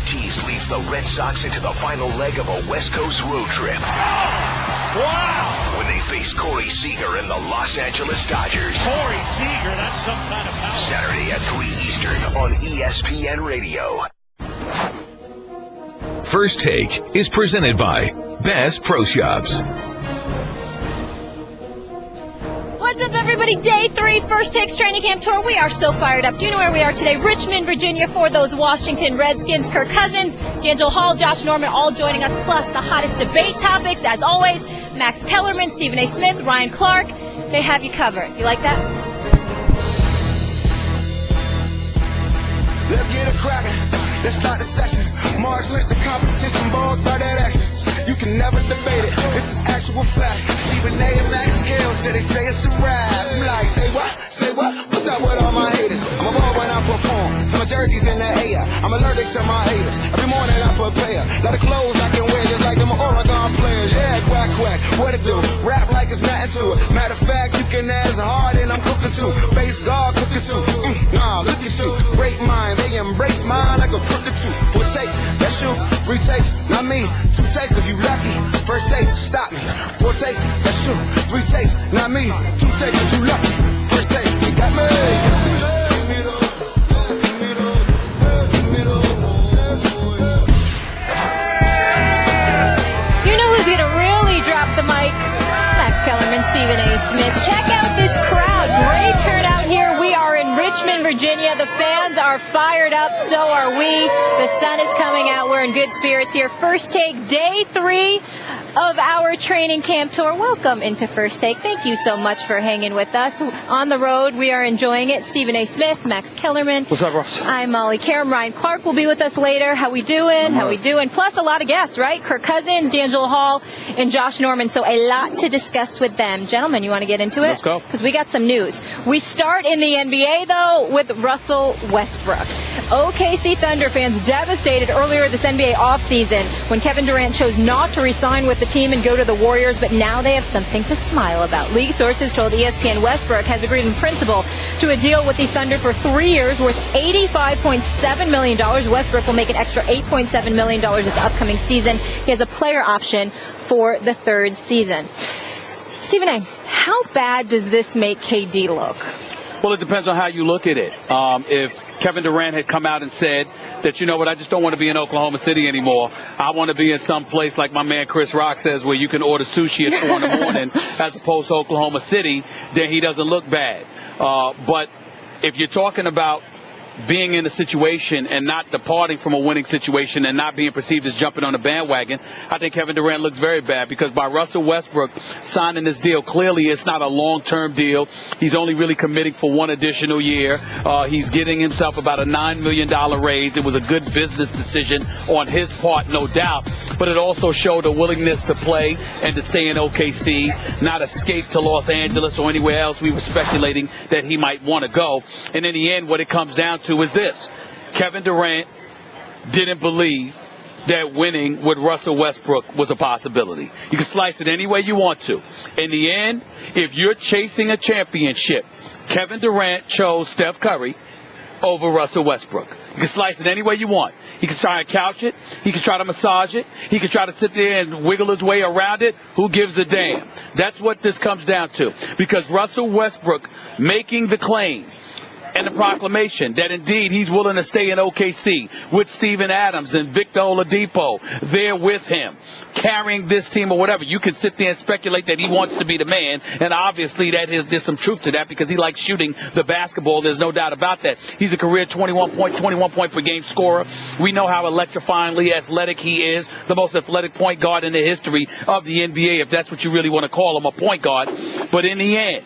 Ortiz leads the Red Sox into the final leg of a West Coast road trip. Wow! When they face Corey Seager and the Los Angeles Dodgers. Corey Seager, that's some kind of power. Saturday at 3 Eastern on ESPN Radio. First Take is presented by Bass Pro Shops. What's up, everybody? Day 3, First Take's training camp tour. We are so fired up. Do you know where we are today? Richmond, Virginia, for those Washington Redskins. Kirk Cousins, D'Angelo Hall, Josh Norman, all joining us, plus the hottest debate topics, as always. Max Kellerman, Stephen A. Smith, Ryan Clark. They have you covered. You like that? Let's get it cracking. Let's start the session. March Lynch, the competition, balls by that action. You can never debate it. This is actual fact. Stephen A. and Max Kell said they say it's a rap. I'm like, say what? Say what? What's up with all my haters? I'm a ball when I perform. So my jersey's in the air. I'm allergic to my haters. Every morning I prepare. Lot of clothes I can wear just like them Oregon players. Yeah, quack, quack. What it do? Rap like it's nothing to it. Matter of fact, you can ask hard and I'm cooking too. Base guard cooking too. Nah, look at you. Great mind. They embrace mine like a crooked tooth. 4 takes, that's you. 3 takes, not me. 2 takes if you lucky. First take, stop me. 4 takes, that's you. 3 takes, not me. 2 takes if you lucky. First take, you got me. You know who's going to really drop the mic? Max Kellerman, Stephen A. Smith. Check out this crowd. Great turnout here. We are in Richmond, Virginia. The fans are fired up. So are we. The sun is coming out. We're in good spirits here. First Take, day 3 of our training camp tour. Welcome into First Take. Thank you so much for hanging with us. On the road, we are enjoying it. Stephen A. Smith, Max Kellerman. What's up, Ross? I'm Molly Karam. Ryan Clark will be with us later. How we doing? How we doing? Plus a lot of guests, right? Kirk Cousins, D'Angelo Hall, and Josh Norman. So a lot to discuss with them. Gentlemen, you want to get into it? Let's go. Because we got some news. We start in the NBA, though, with Russell Westbrook. OKC Thunder fans devastated earlier this NBA offseason when Kevin Durant chose not to resign with the team and go to the Warriors, but now they have something to smile about. League sources told ESPN Westbrook has agreed in principle to a deal with the Thunder for 3 years worth $85.7 million. Westbrook will make an extra $8.7 million this upcoming season. He has a player option for the 3rd season. Stephen A., how bad does this make KD look? Well, it depends on how you look at it. If Kevin Durant had come out and said that, you know what, I just don't want to be in Oklahoma City anymore. I want to be in some place like my man Chris Rock says where you can order sushi at 4 in the morning as opposed to Oklahoma City, then he doesn't look bad. But if you're talking about being in a situation and not departing from a winning situation and not being perceived as jumping on a bandwagon, I think Kevin Durant looks very bad because by Russell Westbrook signing this deal, clearly it's not a long-term deal. He's only really committing for 1 additional year. He's getting himself about a $9 million raise. It was a good business decision on his part, no doubt, but it also showed a willingness to play and to stay in OKC, not escape to Los Angeles or anywhere else we were speculating that he might want to go. And in the end, what it comes down to is this. Kevin Durant didn't believe that winning with Russell Westbrook was a possibility. You can slice it any way you want to. In the end, if you're chasing a championship, Kevin Durant chose Steph Curry over Russell Westbrook. You can slice it any way you want. He can try to couch it. He can try to massage it. He can try to sit there and wiggle his way around it. Who gives a damn? That's what this comes down to. Because Russell Westbrook making the claim and the proclamation that indeed he's willing to stay in OKC with Steven Adams and Victor Oladipo there with him, carrying this team or whatever. You can sit there and speculate that he wants to be the man, and obviously there's some truth to that because he likes shooting the basketball. There's no doubt about that. He's a career 21 point per game scorer. We know how electrifyingly athletic he is, the most athletic point guard in the history of the NBA, if that's what you really want to call him, a point guard. But in the end,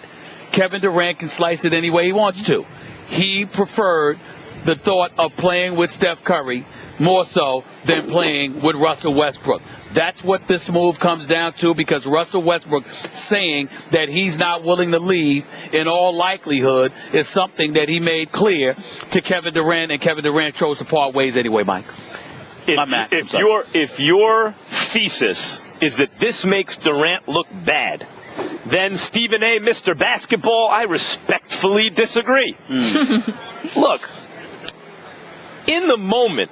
Kevin Durant can slice it any way he wants to. He preferred the thought of playing with Steph Curry more so than playing with Russell Westbrook. That's what this move comes down to because Russell Westbrook saying that he's not willing to leave in all likelihood is something that he made clear to Kevin Durant, and Kevin Durant chose to part ways anyway, Mike. If your thesis is that this makes Durant look bad, then Stephen A., Mr. Basketball, I respectfully disagree. Look, in the moment,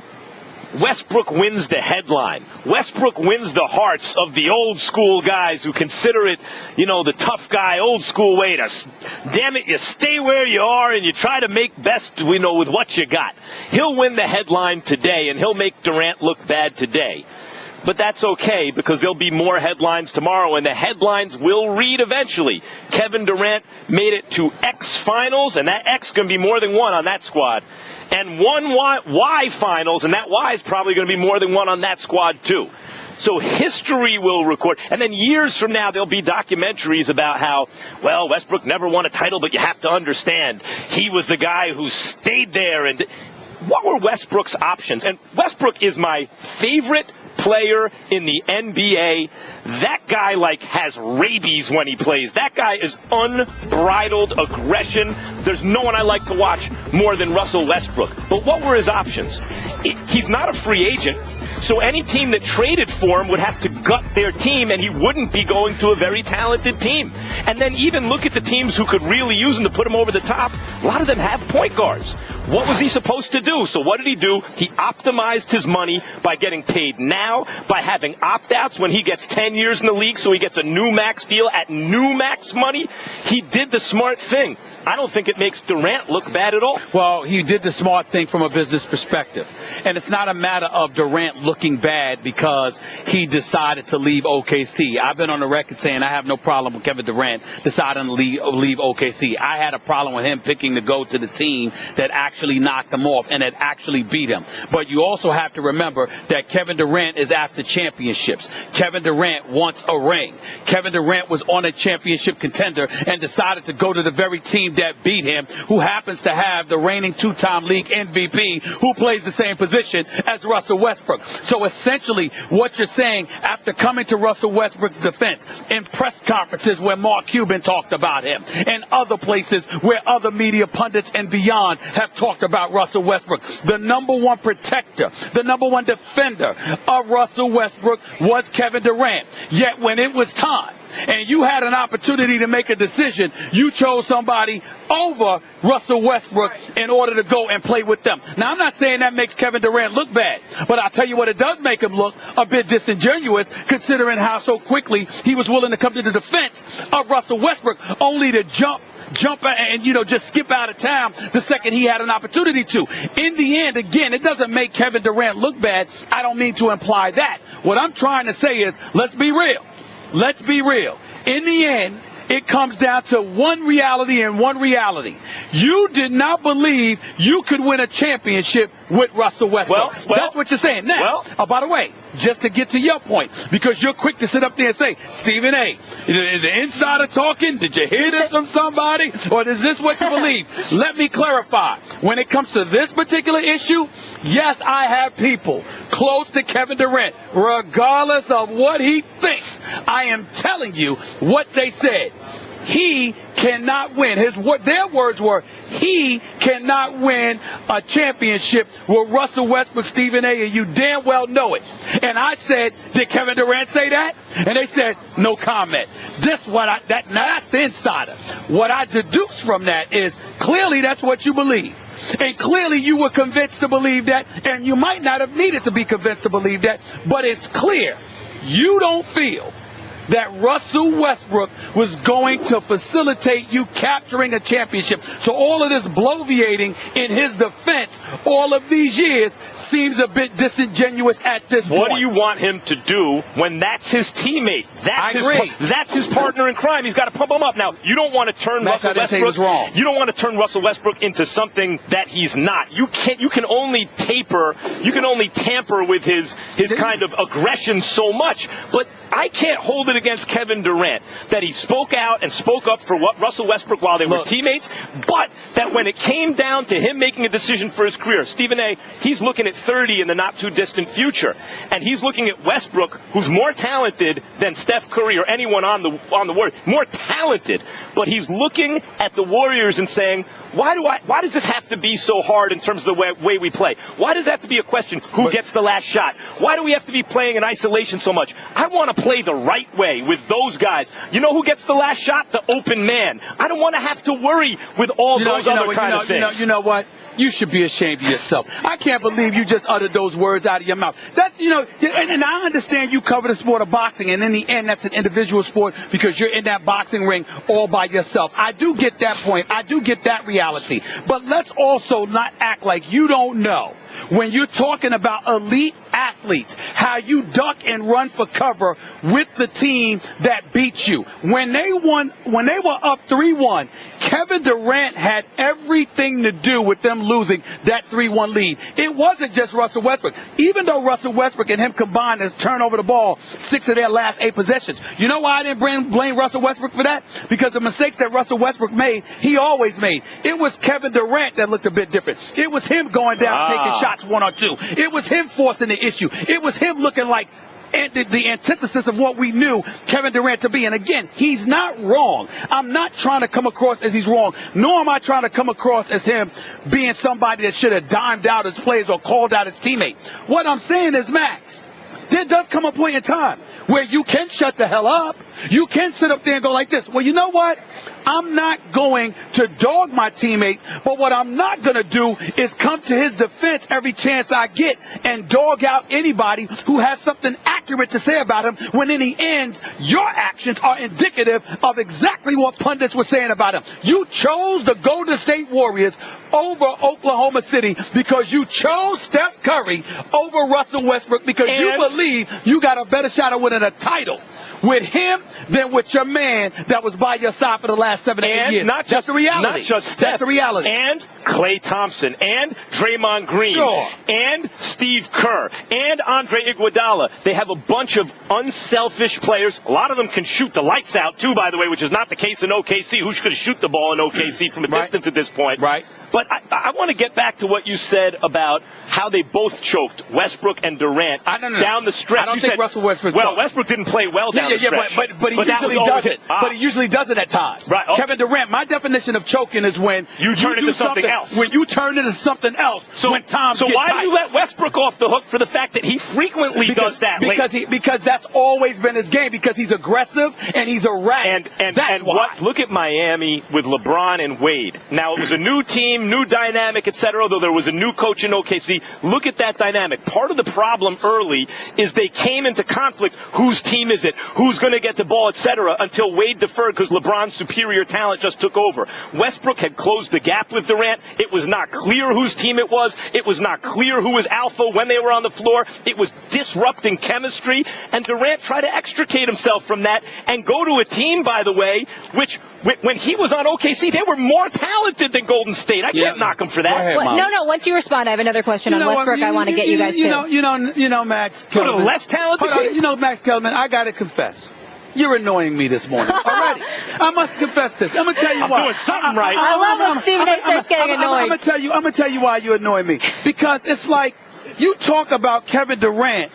Westbrook wins the headline. Westbrook wins the hearts of the old school guys who consider it, the tough guy, old school way to, damn it, you stay where you are and you try to make best, with what you got. He'll win the headline today, and he'll make Durant look bad today. But that's okay, because there'll be more headlines tomorrow, and the headlines will read eventually. Kevin Durant made it to X finals, and that X going to be more than one on that squad. And one Y finals, and that Y is probably going to be more than one on that squad too. So history will record. And then years from now, there'll be documentaries about how, Westbrook never won a title, but you have to understand, he was the guy who stayed there. And what were Westbrook's options? And Westbrook is my favorite player in the NBA. That guy has rabies when he plays. That guy is unbridled aggression. There's no one I like to watch more than Russell Westbrook. But what were his options? He's not a free agent. So any team that traded for him would have to gut their team, and he wouldn't be going to a very talented team. And then even look at the teams who could really use him to put him over the top. A lot of them have point guards. What was he supposed to do? So what did he do? He optimized his money by getting paid now, by having opt-outs when he gets 10 years in the league, so he gets a new max deal at new max money. He did the smart thing. I don't think it makes Durant look bad at all. Well, he did the smart thing from a business perspective. And it's not a matter of Durant looking bad because he decided to leave OKC. I've been on the record saying I have no problem with Kevin Durant deciding to leave OKC. I had a problem with him picking to go to the team that actually knocked him off and that actually beat him. But you also have to remember that Kevin Durant is after championships. Kevin Durant wants a ring. Kevin Durant was on a championship contender and decided to go to the very team that beat him, who happens to have the reigning two-time league MVP, who plays the same position as Russell Westbrook. So essentially what you're saying, after coming to Russell Westbrook's defense in press conferences where Mark Cuban talked about him and other places where other media pundits and beyond have talked about Russell Westbrook, the number one protector, the number one defender of Russell Westbrook was Kevin Durant. Yet when it was time and you had an opportunity to make a decision, you chose somebody over Russell Westbrook in order to go and play with them. Now, I'm not saying that makes Kevin Durant look bad, but I'll tell you what, it does make him look a bit disingenuous, considering how so quickly he was willing to come to the defense of Russell Westbrook, only to jump and, just skip out of town the second he had an opportunity to. In the end, again, it doesn't make Kevin Durant look bad. I don't mean to imply that. What I'm trying to say is, let's be real. Let's be real. In the end, it comes down to one reality and one reality. You did not believe you could win a championship with Russell Westbrook. Well, that's what you're saying. Now, by the way, just to get to your point, because you're quick to sit up there and say, Stephen A., is the insider talking? Did you hear this from somebody? Or is this what you believe? Let me clarify. When it comes to this particular issue, yes, I have people close to Kevin Durant, regardless of what he thinks. I am telling you what they said. He cannot win. Their words were, he cannot win a championship with Russell Westbrook, Stephen A., and you damn well know it. And I said, did Kevin Durant say that? And they said, no comment. That's the insider. What I deduce from that is, clearly that's what you believe. And clearly you were convinced to believe that, and you might not have needed to be convinced to believe that, but it's clear you don't feel that Russell Westbrook was going to facilitate you capturing a championship. So all of this bloviating in his defense all of these years seems a bit disingenuous at this point. What do you want him to do when that's his teammate? That's his partner in crime. He's got to pump him up. Now, you don't want to turn Russell Westbrook. You don't want to turn Russell Westbrook into something that he's not. You can only tamper with his kind of aggression so much. But I can't hold it against Kevin Durant that he spoke out and spoke up for what Russell Westbrook while they were teammates, but that when it came down to him making a decision for his career, Stephen A., he's looking at 30 in the not-too-distant future, and he's looking at Westbrook, who's more talented than Steph Curry or anyone on the Warriors, more talented, but he's looking at the Warriors and saying, why does this have to be so hard in terms of the way we play? Why does it have to be a question, who gets the last shot? Why do we have to be playing in isolation so much? I want to play the right way with those guys. You know who gets the last shot? The open man. I don't want to have to worry with all those other kind of things. You know what? you should be ashamed of yourself. I can't believe you just uttered those words out of your mouth. That, and I understand you cover the sport of boxing, and in the end, that's an individual sport because you're in that boxing ring all by yourself. I do get that point. I do get that reality. But let's also not act like you don't know. When you're talking about elite athletes, how you duck and run for cover with the team that beat you. When they were up 3-1, Kevin Durant had everything to do with them losing that 3-1 lead. It wasn't just Russell Westbrook. Even though Russell Westbrook and him combined to turn over the ball 6 of their last 8 possessions. You know why I didn't blame Russell Westbrook for that? Because the mistakes that Russell Westbrook made, he always made. It was Kevin Durant that looked a bit different. It was him going down, taking shots 1 or 2. It was him forcing the issue. It was him looking like the antithesis of what we knew Kevin Durant to be. And again, he's not wrong. I'm not trying to come across as he's wrong, nor am I trying to come across as him being somebody that should have dimed out his players or called out his teammate. What I'm saying is, Max, there does come a point in time where you can shut the hell up. You can sit up there and go like this. Well, you know what? I'm not going to dog my teammate, but what I'm not going to do is come to his defense every chance I get and dog out anybody who has something accurate to say about him when in the end, your actions are indicative of exactly what pundits were saying about him. You chose the Golden State Warriors over Oklahoma City because you chose Steph Curry over Russell Westbrook because you believe you got a better shot of winning a title with him than with your man that was by your side for the last 7 to 8 years. That's the reality. Not just Steph. That's the reality. And Klay Thompson and Draymond Green and Steve Kerr and Andre Iguodala. They have a bunch of unselfish players. A lot of them can shoot the lights out, too, by the way, which is not the case in OKC. Who's going to shoot the ball in OKC from a distance at this point? Right. But I want to get back to what you said about how they both choked, Westbrook and Durant, down the stretch. I don't think Russell Westbrook choked. Westbrook didn't play well down the stretch. But he usually does it. But he usually does it at times. Right. Kevin Durant, my definition of choking is when you turn into something else. When you turn into something else. So why do you let Westbrook off the hook for the fact that he frequently does that? Because that's always been his game. Because he's aggressive and he's erratic. And look at Miami with LeBron and Wade. Now it was a new team, new dynamic, etc. Although there was a new coach in OKC. Look at that dynamic. Part of the problem early is they came into conflict. Whose team is it? Who's going to get the ball, etc. Until Wade deferred because LeBron's superior talent just took over. Westbrook had closed the gap with Durant. It was not clear whose team it was. It was not clear who was alpha when they were on the floor. It was disrupting chemistry. And Durant tried to extricate himself from that and go to a team, by the way, which when he was on OKC, they were more talented than Golden State. I can't knock him for that. Ahead, no. Once you respond, I have another question on Westbrook. I want to get you guys to. You know, Max Kellerman. Put a less talented team. Max Kellerman, I got to confess. You're annoying me this morning already. I must confess this. I'm gonna tell you why. I'm doing something right. I love when Stephen A starts getting annoyed. I'm gonna tell you why you annoy me. Because it's like you talk about Kevin Durant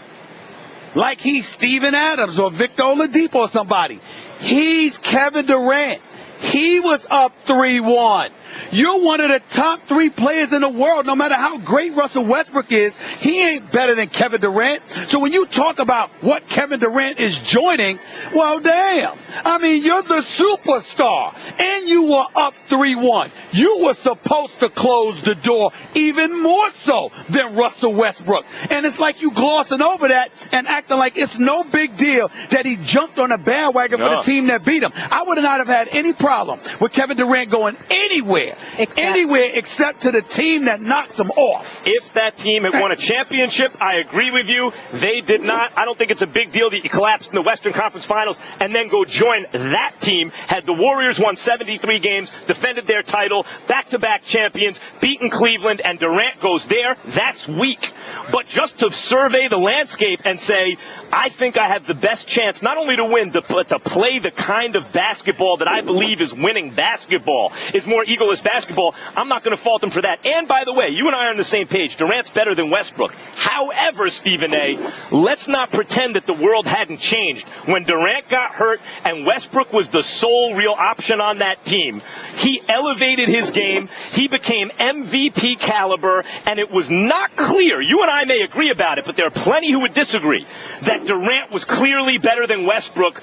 like he's Steven Adams or Victor Oladipo or somebody. He's Kevin Durant. He was up 3-1. You're one of the top 3 players in the world. No matter how great Russell Westbrook is, he ain't better than Kevin Durant. So when you talk about what Kevin Durant is joining, well, damn. I mean, you're the superstar, and you were up 3-1. You were supposed to close the door even more so than Russell Westbrook. And it's like you glossing over that and acting like it's no big deal that he jumped on a bandwagon for the team that beat him. I would not have had any problem with Kevin Durant going anywhere except to the team that knocked them off. If that team had won a championship, I agree with you. They did not. I don't think it's a big deal that you collapsed in the Western Conference Finals and then go join that team. Had the Warriors won 73 games, defended their title, back-to-back champions, beaten Cleveland, and Durant goes there, that's weak. But just to survey the landscape and say, I think I have the best chance not only to win, but to play the kind of basketball that I believe is winning basketball, is more egoless basketball, I'm not going to fault him for that. And by the way, you and I are on the same page. Durant's better than Westbrook. How However, Stephen A., let's not pretend that the world hadn't changed. When Durant got hurt and Westbrook was the sole real option on that team, he elevated his game. He became MVP caliber, and it was not clear. You and I may agree about it, but there are plenty who would disagree that Durant was clearly better than Westbrook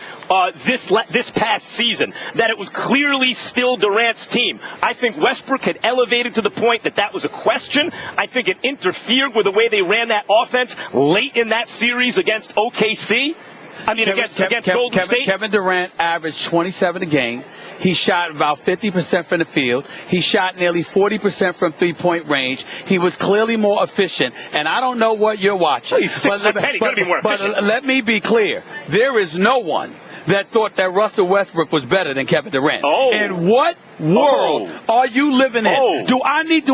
this past season, that it was clearly still Durant's team. I think Westbrook had elevated to the point that was a question. I think it interfered with the way they ran that offense late in that series against OKC. I mean, against Golden State. Kevin Durant averaged 27 a game. He shot about 50% from the field. He shot nearly 40% from three-point range. He was clearly more efficient. And I don't know what you're watching. Well, he's 6'10". He's going to be more efficient. But let me be clear. There is no one that thought that Russell Westbrook was better than Kevin Durant. Oh. And what world are you living in? Do I need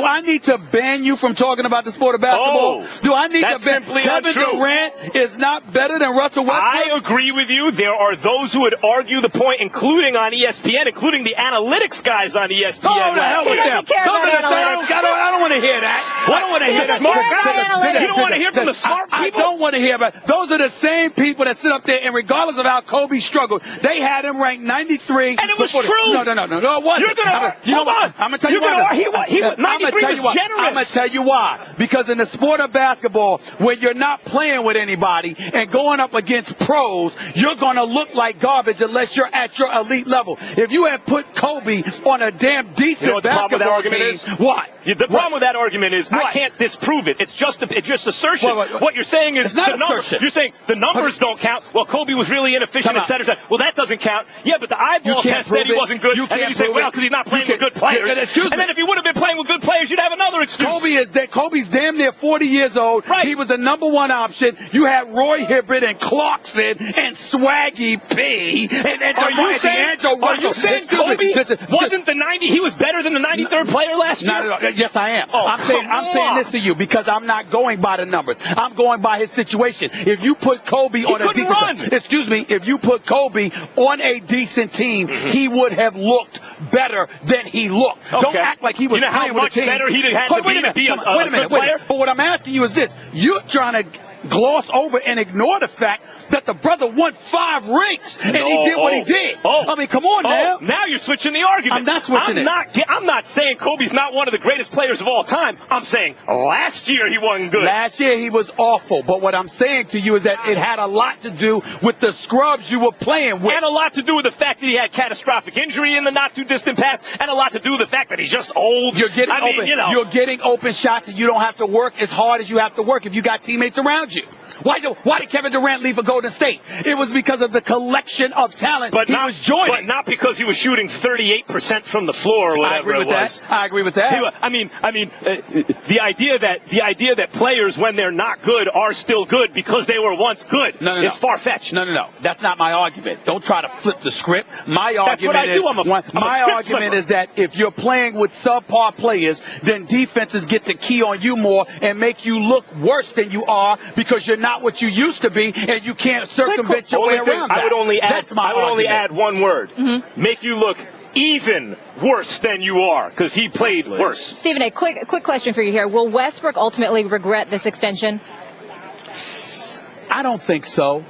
to ban you from talking about the sport of basketball? Do I need to ban Kevin Durant is not better than Russell Westbrook? I agree with you. There are those who would argue the point, including on ESPN, including the analytics guys on ESPN. Oh, the hell with them. I don't want to hear that. I don't want to hear that. Smart guys. You don't want to hear from the smart people? I don't want to hear about. Those are the same people that sit up there, and regardless of how Kobe struggled, they had him ranked 93. And it was true. No, it wasn't. Hold on. I'm going to tell you why. 93 was generous. I'm going to tell you why. Because in the sport of basketball, when you're not playing with anybody and going up against pros, you're going to look like garbage unless you're at your elite level. If you had put Kobe on a damn decent basketball team, what? The problem with that argument is I can't disprove it. It's just assertion. What you're saying is the numbers. You're saying the numbers don't count. Well, Kobe was really inefficient, et cetera. Well, that doesn't count. Yeah, but the eyeball test said he wasn't good. And then you say, well, because he's not playing with good players. And then if he would have been playing with good players, you'd have another excuse. Kobe's damn near 40 years old. Right. He was the number one option. You had Roy Hibbert and Clarkson and Swaggy P. Are you saying Kobe wasn't the 90? He was better than the 93rd player last year? Yes, I am. Oh, I'm saying this to you because I'm not going by the numbers. I'm going by his situation. If you put Kobe on a if you put Kobe on a decent team, he would have looked better than he looked. Okay. Don't act like he was playing with a team. You know how much better he'd have had to be a good player? But what I'm asking you is this. You're trying to gloss over and ignore the fact that the brother won 5 rings and he did what he did. I mean, come on now. Now you're switching the argument. I'm not switching I'm not saying Kobe's not one of the greatest players of all time. I'm saying last year he wasn't good. Last year he was awful. But what I'm saying to you is that it had a lot to do with the scrubs you were playing with. And a lot to do with the fact that he had catastrophic injury in the not too distant past. And a lot to do with the fact that he's just old. You're getting open shots and you don't have to work as hard as you have to work if you got teammates around you. Why did Kevin Durant leave for Golden State? It was because of the collection of talent he was joining. But not because he was shooting 38% from the floor or whatever it was. I agree with that. The idea that players, when they're not good, are still good because they were once good is far-fetched. No. That's not my argument. Don't try to flip the script. My argument is that if you're playing with subpar players, then defenses get to key on you more and make you look worse than you are because you're not what you used to be, and you can't circumvent your way around that. I would only add one word. Mm-hmm. Make you look even worse than you are, because he played worse. Stephen A., quick question for you here. Will Westbrook ultimately regret this extension? I don't think so.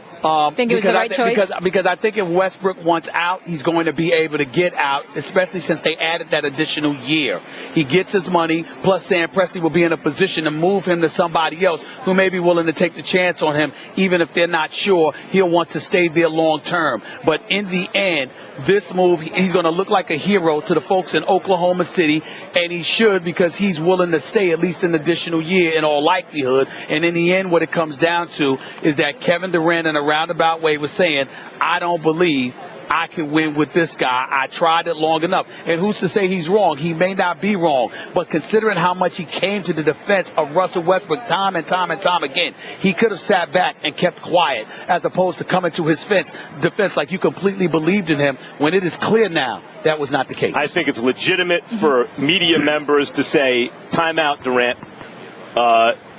Think it was the right choice? Because I think if Westbrook wants out, he's going to be able to get out, especially since they added that additional year. He gets his money, plus Sam Presti will be in a position to move him to somebody else who may be willing to take the chance on him, even if they're not sure he'll want to stay there long term. But in the end, this move, he's going to look like a hero to the folks in Oklahoma City, and he should because he's willing to stay at least an additional year in all likelihood. And in the end, what it comes down to is that Kevin Durant in a roundabout way was saying, I don't believe I can win with this guy. I tried it long enough. And who's to say he's wrong? He may not be wrong. But considering how much he came to the defense of Russell Westbrook time and time again, he could have sat back and kept quiet as opposed to coming to his defense like you completely believed in him when it is clear now that was not the case. I think it's legitimate for media members to say, timeout, Durant.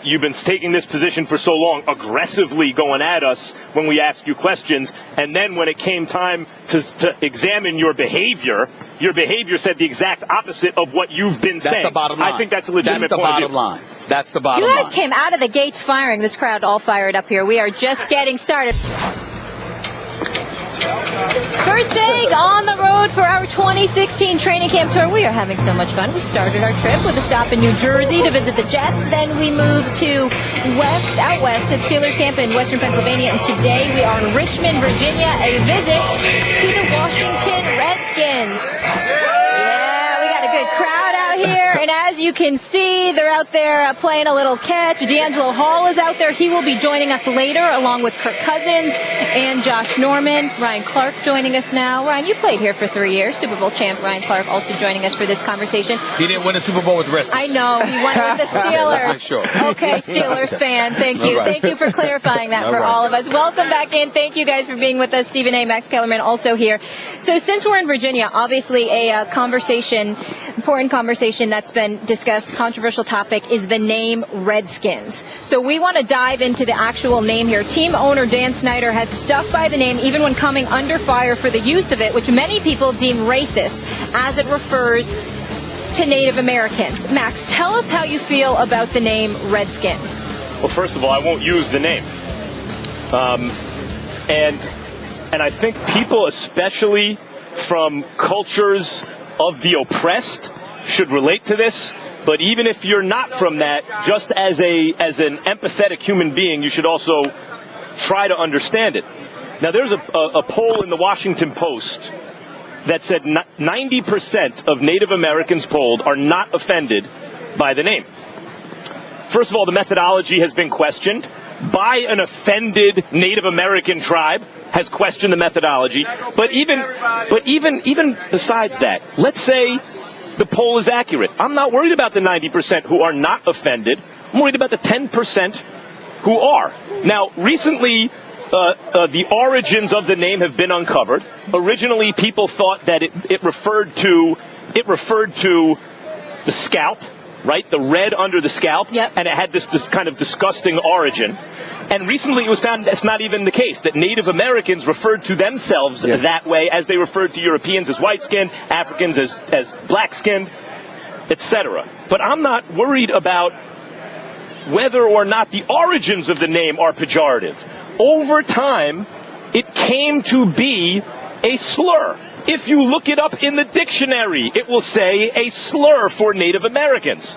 you've been taking this position for so long, aggressively going at us when we ask you questions, and then when it came time to examine your behavior said the exact opposite of what you've been saying. That's the bottom line. I think that's a legitimate point of view. That's the bottom line. You guys came out of the gates firing. This crowd all fired up here. We are just getting started. First day on the road for our 2016 training camp tour. We are having so much fun. We started our trip with a stop in New Jersey to visit the Jets. Then we moved to out west at Steelers camp in western Pennsylvania. And today we are in Richmond, Virginia, a visit to the Washington Redskins. Yeah, we got a good crowd out here. And as you can see, they're out there playing a little catch. D'Angelo Hall is out there. He will be joining us later, along with Kirk Cousins and Josh Norman. Ryan Clark joining us now. Ryan, you played here for 3 years. Super Bowl champ Ryan Clark also joining us for this conversation. He didn't win a Super Bowl with the Redskins. I know. He won with the Steelers. Sure. Okay, Steelers fan. Thank you. Right. Thank you for clarifying that for all of us. Welcome back in. Thank you guys for being with us. Stephen A. Max Kellerman also here. So since we're in Virginia, obviously a important conversation that's been discussed, controversial topic, is the name Redskins. So we want to dive into the actual name here. Team owner Dan Snyder has stuck by the name even when coming under fire for the use of it, which many people deem racist as it refers to Native Americans. Max, tell us how you feel about the name Redskins. Well, first of all, I won't use the name. And I think people, especially from cultures of the oppressed, should relate to this. But even if you're not from that, just as an empathetic human being, you should also try to understand it. Now, there's a poll in the Washington Post that said 90% of Native Americans polled are not offended by the name. First of all, the methodology has been questioned by an offended Native American tribe, has questioned the methodology. But even besides that, let's say the poll is accurate. I'm not worried about the 90% who are not offended. I'm worried about the 10% who are. Now, recently, the origins of the name have been uncovered. Originally, people thought that it referred to the scalp, right? The red under the scalp. Yep. And it had this kind of disgusting origin. And recently it was found that's not even the case, that Native Americans referred to themselves that way as they referred to Europeans as white-skinned, Africans as black-skinned, etc. But I'm not worried about whether or not the origins of the name are pejorative. Over time, it came to be a slur. If you look it up in the dictionary, it will say a slur for Native Americans.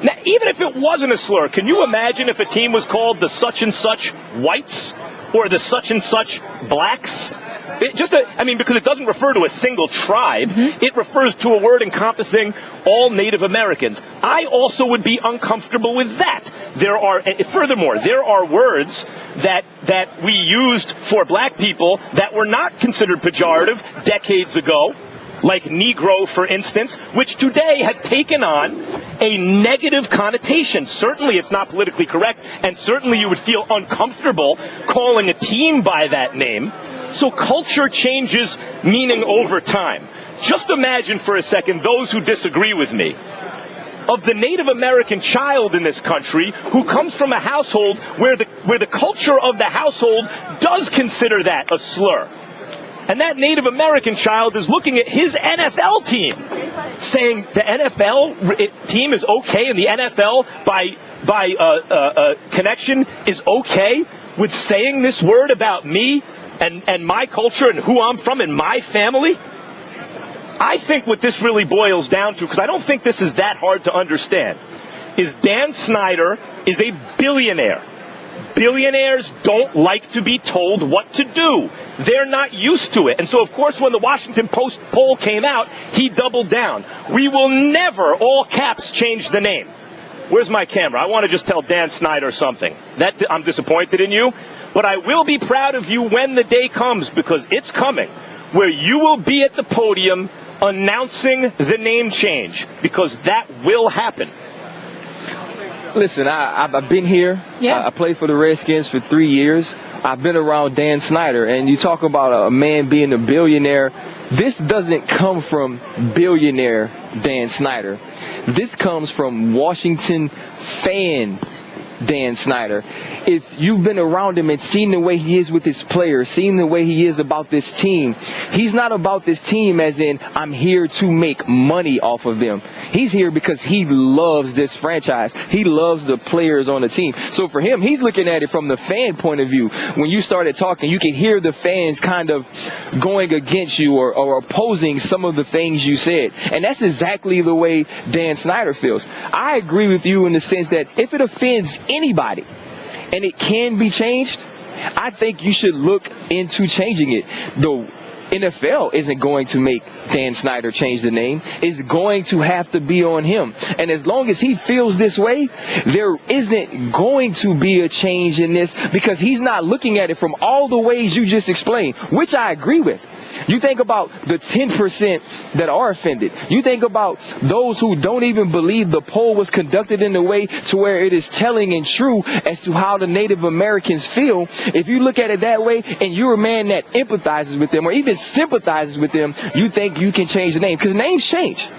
Now, even if it wasn't a slur, can you imagine if a team was called the such and such whites or the such and such blacks? Because it doesn't refer to a single tribe. Mm-hmm. It refers to a word encompassing all Native Americans. I also would be uncomfortable with that. Furthermore, there are words that we used for black people that were not considered pejorative decades ago, like Negro, for instance, which today have taken on a negative connotation. Certainly it's not politically correct, and certainly you would feel uncomfortable calling a team by that name. So culture changes meaning over time. Just imagine for a second those who disagree with me. Of the Native American child in this country who comes from a household where the culture of the household does consider that a slur. And that Native American child is looking at his NFL team, saying the NFL team is okay, and the NFL by connection is okay with saying this word about me and my culture and who I'm from and my family. I think what this really boils down to, because I don't think this is that hard to understand, is Dan Snyder is a billionaire. Billionaires don't like to be told what to do. They're not used to it. And so, of course, when the Washington Post poll came out, he doubled down. We will never, all caps, change the name. Where's my camera? I want to just tell Dan Snyder something. I'm disappointed in you, but I will be proud of you when the day comes, because it's coming, where you will be at the podium announcing the name change, because that will happen. Listen, I've been here. Yeah. I played for the Redskins for 3 years. I've been around Dan Snyder, and you talk about a man being a billionaire. This doesn't come from billionaire Dan Snyder. This comes from Washington fan Dan Snyder. If you've been around him and seen the way he is with his players, seen the way he is about this team, he's not about this team as in, I'm here to make money off of them. He's here because he loves this franchise. He loves the players on the team. So for him, he's looking at it from the fan point of view. When you started talking, you can hear the fans kind of going against you or opposing some of the things you said. And that's exactly the way Dan Snyder feels. I agree with you in the sense that if it offends anybody and it can be changed, I think you should look into changing it. The NFL isn't going to make Dan Snyder change the name. It's going to have to be on him. And as long as he feels this way, there isn't going to be a change in this because he's not looking at it from all the ways you just explained, which I agree with. You think about the 10% that are offended. You think about those who don't even believe the poll was conducted in a way to where it is telling and true as to how the Native Americans feel. If you look at it that way and you're a man that empathizes with them or even sympathizes with them, you think you can change the name because names change.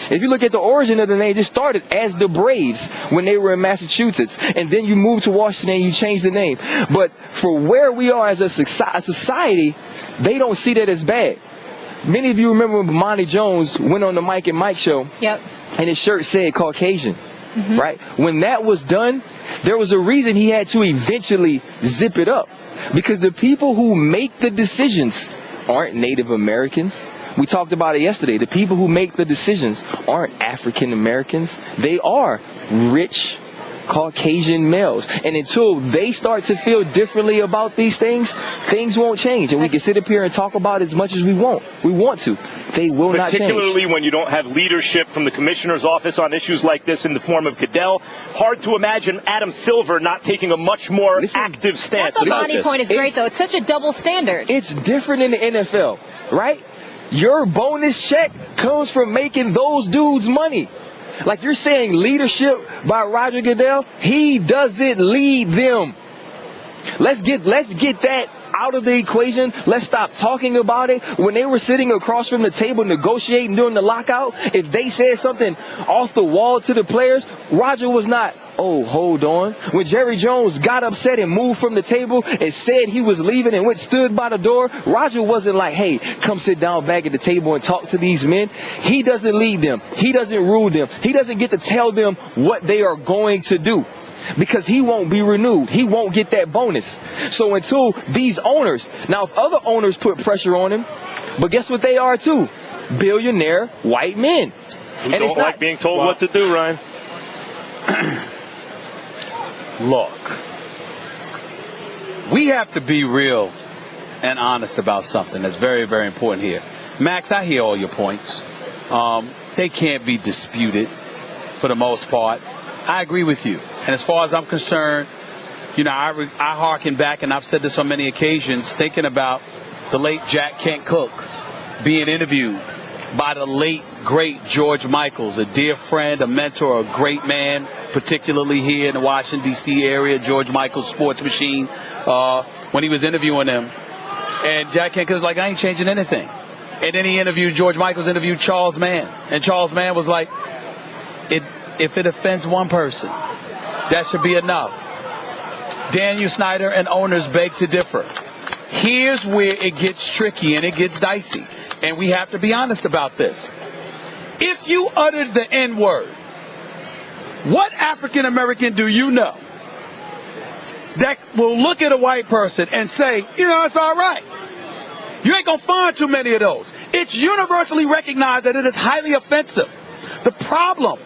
If you look at the origin of the name, it started as the Braves when they were in Massachusetts. And then you moved to Washington and you changed the name. But for where we are as a society, they don't see that as bad. Many of you remember when Monty Jones went on the Mike and Mike show. Yep. And his shirt said Caucasian. Right? When that was done, there was a reason he had to eventually zip it up. Because the people who make the decisions aren't Native Americans. We talked about it yesterday. The people who make the decisions aren't African Americans. They are rich Caucasian males. And until they start to feel differently about these things, things won't change. And we can sit up here and talk about it as much as we want to. They will not change. Particularly when you don't have leadership from the commissioner's office on issues like this in the form of Goodell. Hard to imagine Adam Silver not taking a much more active stance That's about this. Bonnie point is great, though. It's such a double standard. It's different in the NFL, right? Your bonus check comes from making those dudes money. Like you're saying leadership by Roger Goodell, he doesn't lead them. Let's get that out of the equation. Let's stop talking about it. When they were sitting across from the table negotiating during the lockout, if they said something off the wall to the players, Roger was not, oh, hold on. When Jerry Jones got upset and moved from the table and said he was leaving and stood by the door, Roger wasn't like, hey, come sit down back at the table and talk to these men. He doesn't lead them. He doesn't rule them. He doesn't get to tell them what they are going to do. Because he won't be renewed. He won't get that bonus. So until these owners, now if other owners put pressure on him, but guess what they are too? Billionaire white men. Who don't like being told what to do, Ryan. Look, we have to be real and honest about something that's very, very important here. Max, I hear all your points. They can't be disputed for the most part. I agree with you. And as far as I'm concerned, you know, I harken back, and I've said this on many occasions, thinking about the late Jack Kent Cooke being interviewed by the late, great George Michaels, a dear friend, a mentor, a great man, particularly here in the Washington, D.C. area, George Michaels' sports machine, when he was interviewing him. And Jack Kent Cooke was like, I ain't changing anything. And then George Michaels interviewed Charles Mann. And Charles Mann was like, if it offends one person, that should be enough. Daniel Snyder and owners beg to differ. Here's where it gets tricky and it gets dicey. And we have to be honest about this. If you uttered the N-word, what African American do you know that will look at a white person and say, you know, it's all right? You ain't going to find too many of those. It's universally recognized that it is highly offensive. The problem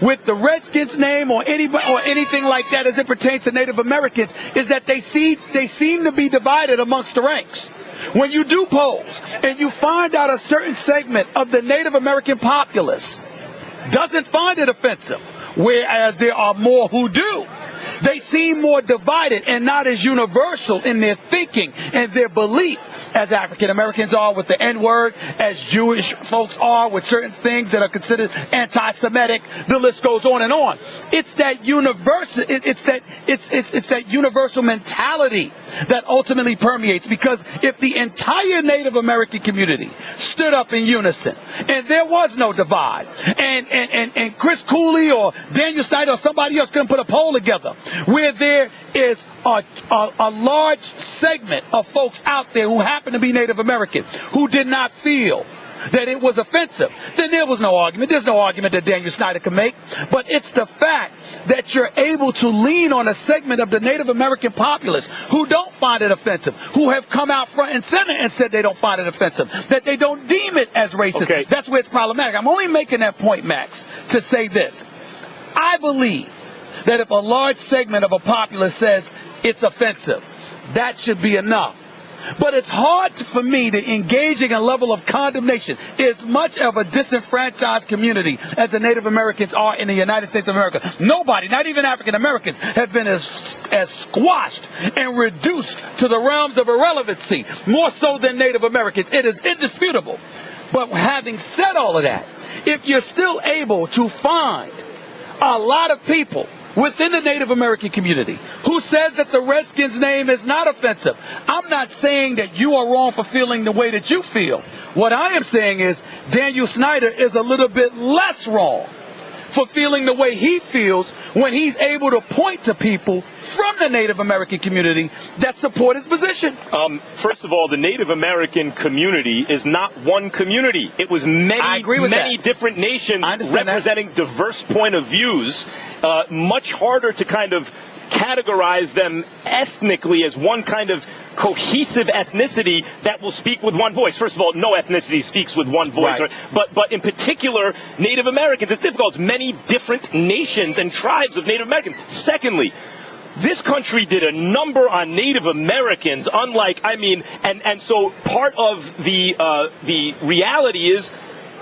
with the Redskins name or anything like that as it pertains to Native Americans is that they seem to be divided amongst the ranks. When you do polls and you find out a certain segment of the Native American populace doesn't find it offensive, whereas there are more who do, they seem more divided and not as universal in their thinking and their belief as African Americans are with the N-word, as Jewish folks are with certain things that are considered anti-Semitic. The list goes on and on. It's that universal. It's that universal mentality that ultimately permeates. Because if the entire Native American community stood up in unison and there was no divide, and Chris Cooley or Daniel Snyder or somebody else couldn't put a poll together where there is a large segment of folks out there who happen to be Native American who did not feel that it was offensive, then there was no argument. There's no argument that Daniel Snyder can make. But it's the fact that you're able to lean on a segment of the Native American populace who don't find it offensive, who have come out front and center and said they don't find it offensive, that they don't deem it as racist. Okay. That's where it's problematic. I'm only making that point, Max, to say this. I believe that if a large segment of a populace says it's offensive, that should be enough. But it's hard for me to engage in a level of condemnation as much of a disenfranchised community as the Native Americans are in the United States of America. Nobody, not even African Americans, have been as squashed and reduced to the realms of irrelevancy, more so than Native Americans. It is indisputable. But having said all of that, if you're still able to find a lot of people within the Native American community who says that the Redskins name is not offensive, I'm not saying that you are wrong for feeling the way that you feel. What I am saying is Daniel Snyder is a little bit less wrong for feeling the way he feels when he's able to point to people from the Native American community that support his position. First of all, the Native American community is not one community. It was many different nations representing diverse point of views. Much harder to kind of categorize them ethnically as one kind of cohesive ethnicity that will speak with one voice. First of all, no ethnicity speaks with one voice. Right. But in particular, Native Americans, it's difficult. It's many different nations and tribes of Native Americans. Secondly, this country did a number on Native Americans, and so part of the reality is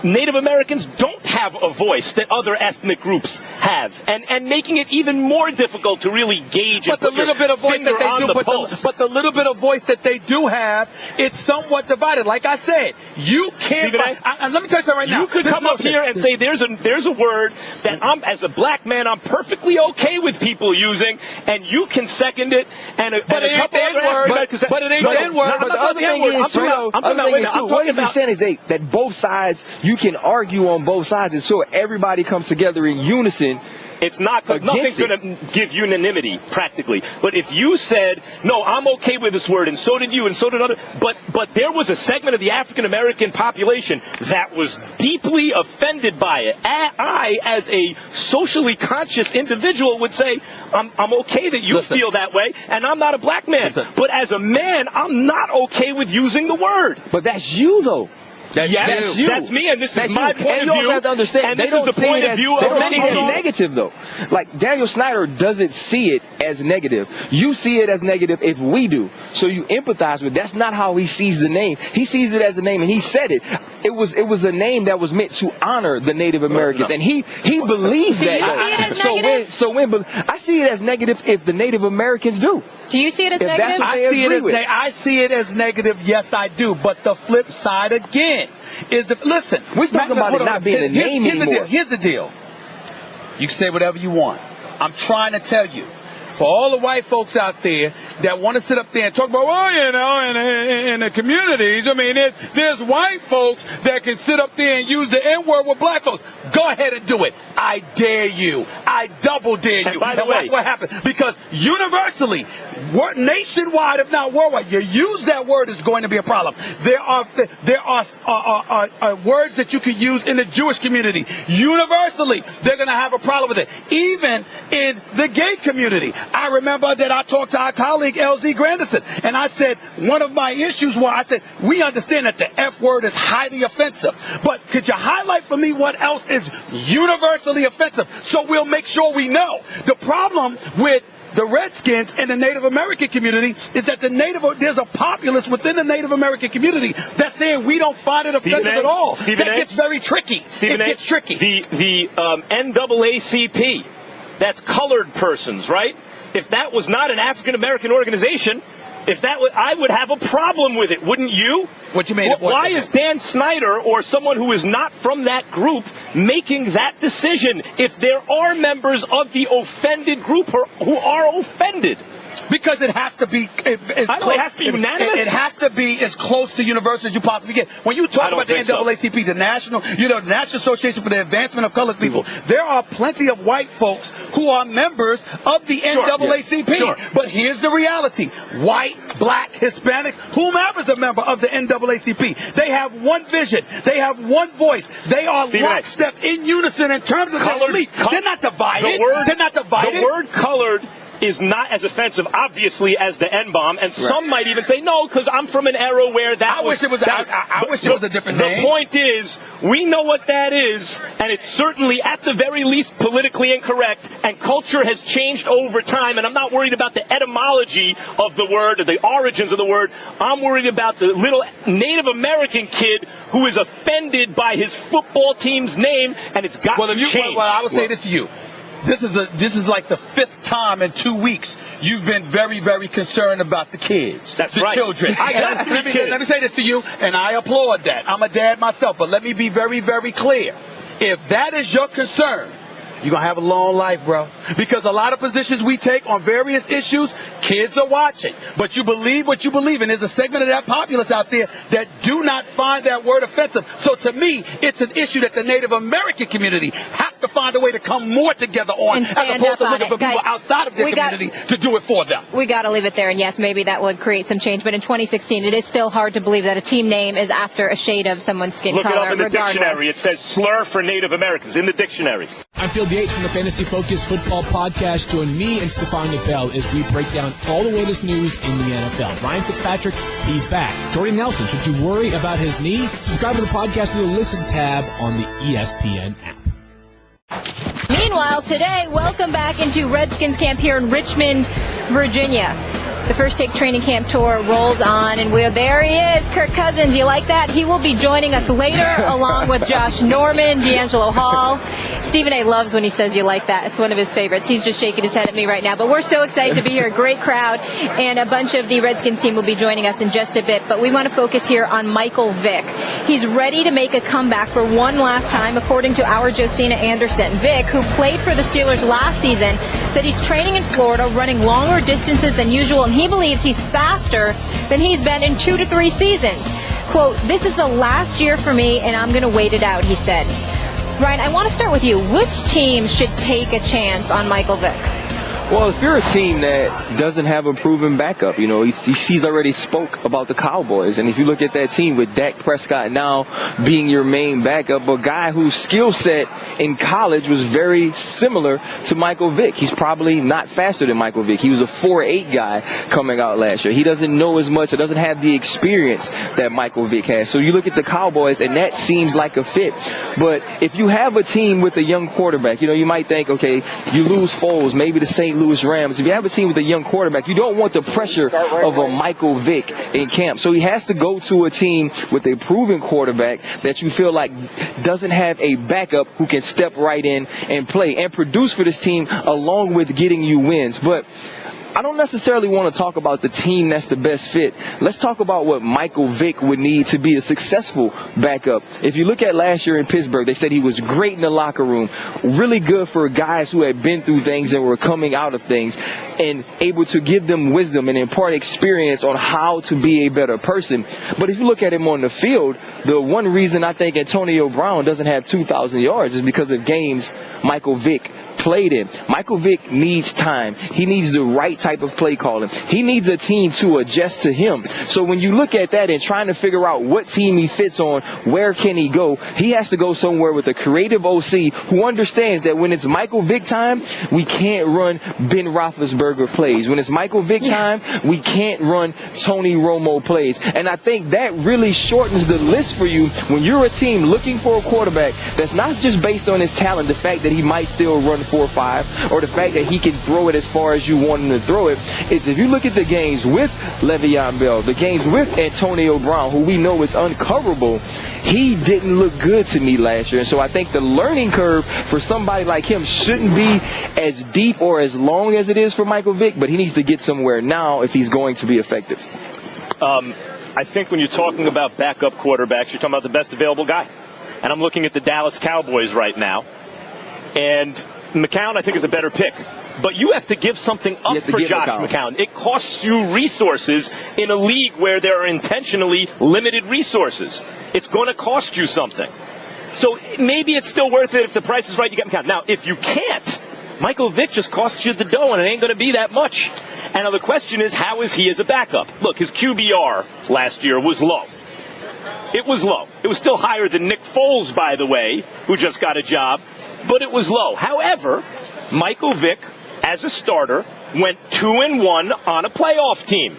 Native Americans don't have a voice that other ethnic groups have, and making it even more difficult to really gauge. But the little bit of voice that they do, but the little bit of voice that they do have, it's somewhat divided. Like I said, you can't. Let me tell you something right now. You could come up here and say there's a word that as a black man I'm perfectly okay with people using, and you can second it. But it ain't the N-word. But it ain't the N-word. But the other thing is, what he's saying is that both sides. You can argue on both sides, and so everybody comes together in unison. It's not nothing's going to give unanimity practically. But if you said, no, I'm okay with this word, and so did you, and so did others, but there was a segment of the African American population that was deeply offended by it. I, as a socially conscious individual, would say, I'm okay that you feel that way, and I'm not a black man. But as a man, I'm not okay with using the word. But that's you, though. That's me, and this is my point of view. And you also have to understand, and this is the point of view of many people. Negative, though. Like, Daniel Snyder doesn't see it as negative. You see it as negative if we do. So you empathize with it. That's not how he sees the name. He sees it as a name, and he said it. It was a name that was meant to honor the Native Americans, and he believes that. I see it as negative if the Native Americans do. Do you see it as negative? I see it as negative. Yes, I do. But the flip side again is listen. We're talking about it not being a name anymore. Here's the deal. You can say whatever you want. I'm trying to tell you, for all the white folks out there that want to sit up there and talk about, in the communities, there's white folks that can sit up there and use the N-word with black folks. Go ahead and do it. I dare you. I double dare you. And by the way, watch what happens. Because universally, nationwide, if not worldwide, you use that word is going to be a problem. There are words that you can use in the Jewish community. Universally, they're going to have a problem with it. Even in the gay community. I remember that I talked to our colleague LZ Grandison, and I said one of my issues I said we understand that the F word is highly offensive, but could you highlight for me what else is universally offensive so we'll make sure we know? The problem with the Redskins and the Native American community is that there's a populace within the Native American community that's saying we don't find it offensive at all. That gets very tricky. It gets tricky. The NAACP, that's colored persons, right? If that was not an African American organization, I would have a problem with it, wouldn't you? What you mean? Why is Dan Snyder or someone who is not from that group making that decision if there are members of the offended group who are offended? Because it has to be. It has to be unanimous. It has to be as close to universal as you possibly get. When you talk about the NAACP, the National Association for the Advancement of Colored People, there are plenty of white folks who are members of the NAACP. Sure. But here's the reality: white, black, Hispanic, whomever's a member of the NAACP, they have one vision, they have one voice, they are lockstep in unison in terms of their belief. They're not divided. They're not divided. The word colored is not as offensive, obviously, as the N-bomb, and some might even say, no, because I'm from an era where I wish it was a different name. The point is, we know what that is, and it's certainly, at the very least, politically incorrect, and culture has changed over time, and I'm not worried about the etymology of the word or the origins of the word. I'm worried about the little Native American kid who is offended by his football team's name, and it's got to change. Well, I would say this to you. This is like the 5th time in 2 weeks you've been very, very concerned about the kids, the children. I got 3 kids. Let me say this to you, and I applaud that. I'm a dad myself, but let me be very, very clear. If that is your concern, you're going to have a long life, bro. Because a lot of positions we take on various issues, kids are watching. But you believe what you believe. And there's a segment of that populace out there that do not find that word offensive. So to me, it's an issue that the Native American community has to find a way to come more together on, as opposed to looking for people outside of their community to do it for them. We got to leave it there. And yes, maybe that would create some change. But in 2016, it is still hard to believe that a team name is after a shade of someone's skin color. Look it up in the dictionary. It says slur for Native Americans in the dictionary. I'm Phil Yates from the Fantasy Focus Football Podcast. Join me and Stefania Bell as we break down all the latest news in the NFL. Ryan Fitzpatrick, he's back. Jordy Nelson, should you worry about his knee? Subscribe to the podcast through the Listen tab on the ESPN app. Meanwhile, today, welcome back into Redskins camp here in Richmond, Virginia. The First Take Training Camp Tour rolls on, and there he is, Kirk Cousins. You like that? He will be joining us later, along with Josh Norman, D'Angelo Hall. Stephen A. loves when he says you like that. It's one of his favorites. He's just shaking his head at me right now. But we're so excited to be here. A great crowd, and a bunch of the Redskins team will be joining us in just a bit. But we want to focus here on Michael Vick. He's ready to make a comeback for one last time, according to our Josina Anderson. Vick, who played for the Steelers last season, said he's training in Florida, running longer distances than usual, and he believes he's faster than he's been in 2 to 3 seasons. Quote, "This is the last year for me, and I'm going to wait it out," he said. Ryan, I want to start with you. Which team should take a chance on Michael Vick? Well, if you're a team that doesn't have a proven backup, he's already spoke about the Cowboys. And if you look at that team with Dak Prescott now being your main backup, a guy whose skill set in college was very similar to Michael Vick. He's probably not faster than Michael Vick. He was a 4.8 guy coming out last year. He doesn't know as much or doesn't have the experience that Michael Vick has. So you look at the Cowboys, and that seems like a fit. But if you have a team with a young quarterback, you might think, okay, you lose Foles, maybe the St. Louis Rams. If you have a team with a young quarterback, you don't want the pressure of a Michael Vick in camp. So he has to go to a team with a proven quarterback that you feel like doesn't have a backup who can step right in and play and produce for this team along with getting you wins. But I don't necessarily want to talk about the team that's the best fit. Let's talk about what Michael Vick would need to be a successful backup. If you look at last year in Pittsburgh, they said he was great in the locker room, really good for guys who had been through things and were coming out of things, and able to give them wisdom and impart experience on how to be a better person. But if you look at him on the field, the one reason I think Antonio Brown doesn't have 2,000 yards is because of games Michael Vick played in. Michael Vick needs time. He needs the right type of play calling. He needs a team to adjust to him. So when you look at that and trying to figure out what team he fits on, where can he go, he has to go somewhere with a creative OC who understands that when it's Michael Vick time, we can't run Ben Roethlisberger plays. When it's Michael Vick time, we can't run Tony Romo plays. And I think that really shortens the list for you when you're a team looking for a quarterback that's not just based on his talent, the fact that he might still run 4-5, or the fact that he can throw it as far as you want him to throw it. It's if you look at the games with Le'Veon Bell, the games with Antonio Brown, who we know is uncoverable, he didn't look good to me last year. And so I think the learning curve for somebody like him shouldn't be as deep or as long as it is for Michael Vick, but he needs to get somewhere now if he's going to be effective. I think when you're talking about backup quarterbacks, you're talking about the best available guy. And I'm looking at the Dallas Cowboys right now. And McCown, I think, is a better pick. but you have to give something up for Josh McCown. It costs you resources in a league where there are intentionally limited resources. It's going to cost you something. So maybe it's still worth it if the price is right, you get McCown. Now, if you can't, Michael Vick just costs you the dough, and it ain't going to be that much. And now the question is, how is he as a backup? Look, his QBR last year was low. It was low. It was still higher than Nick Foles, by the way, who just got a job, but it was low. However, Michael Vick, as a starter, went 2-1 on a playoff team.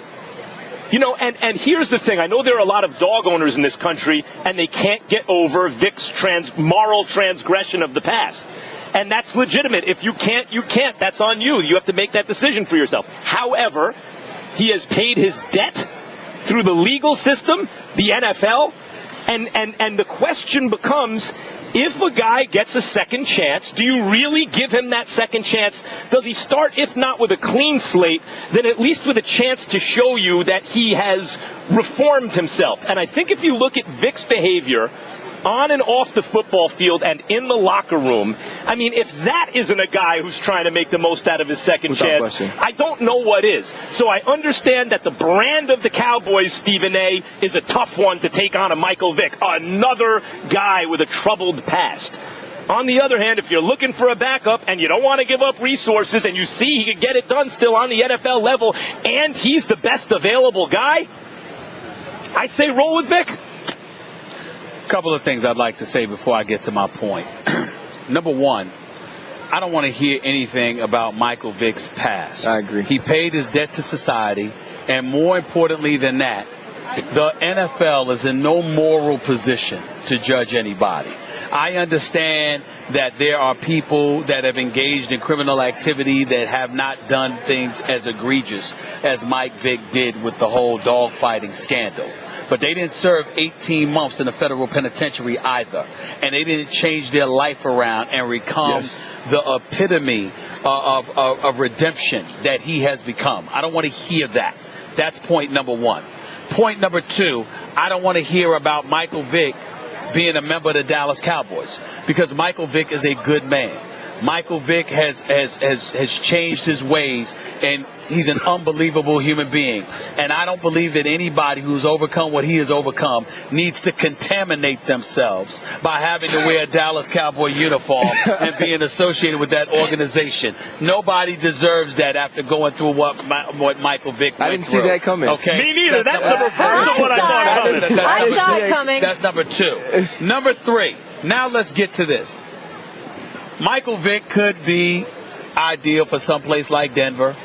You know, and here's the thing. I know there are a lot of dog owners in this country, and they can't get over Vick's moral transgression of the past. And that's legitimate. If you can't, you can't. That's on you. You have to make that decision for yourself. However, he has paid his debt through the legal system, the NFL, and the question becomes, if a guy gets a second chance, do you really give him that second chance? Does he start, if not with a clean slate, then at least with a chance to show you that he has reformed himself? And I think if you look at Vick's behavior on and off the football field and in the locker room, I mean, if that isn't a guy who's trying to make the most out of his second chance, I don't know what is. So I understand that the brand of the Cowboys, Stephen A., is a tough one to take on a Michael Vick, another guy with a troubled past. On the other hand, if you're looking for a backup and you don't want to give up resources and you see he can get it done still on the NFL level and he's the best available guy, I say roll with Vick. Couple of things I'd like to say before I get to my point. Number one, I don't want to hear anything about Michael Vick's past. I agree. He paid his debt to society, and more importantly than that, the NFL is in no moral position to judge anybody. I understand that there are people that have engaged in criminal activity that have not done things as egregious as Mike Vick did with the whole dogfighting scandal. But they didn't serve 18 months in the federal penitentiary either. And they didn't change their life around and become the epitome of redemption that he has become. I don't want to hear that. That's point number one. Point number two, I don't want to hear about Michael Vick being a member of the Dallas Cowboys, because Michael Vick is a good man. Michael Vick has changed his ways, and he's an unbelievable human being. And I don't believe that anybody who's overcome what he has overcome needs to contaminate themselves by having to wear a Dallas Cowboy uniform and being associated with that organization. Nobody deserves that after going through what Michael Vick went through. I didn't see that coming. Okay? Me neither. That's the reverse of what I thought coming. I saw it coming. That's number two. Number three. Now let's get to this. Michael Vick could be ideal for someplace like Denver.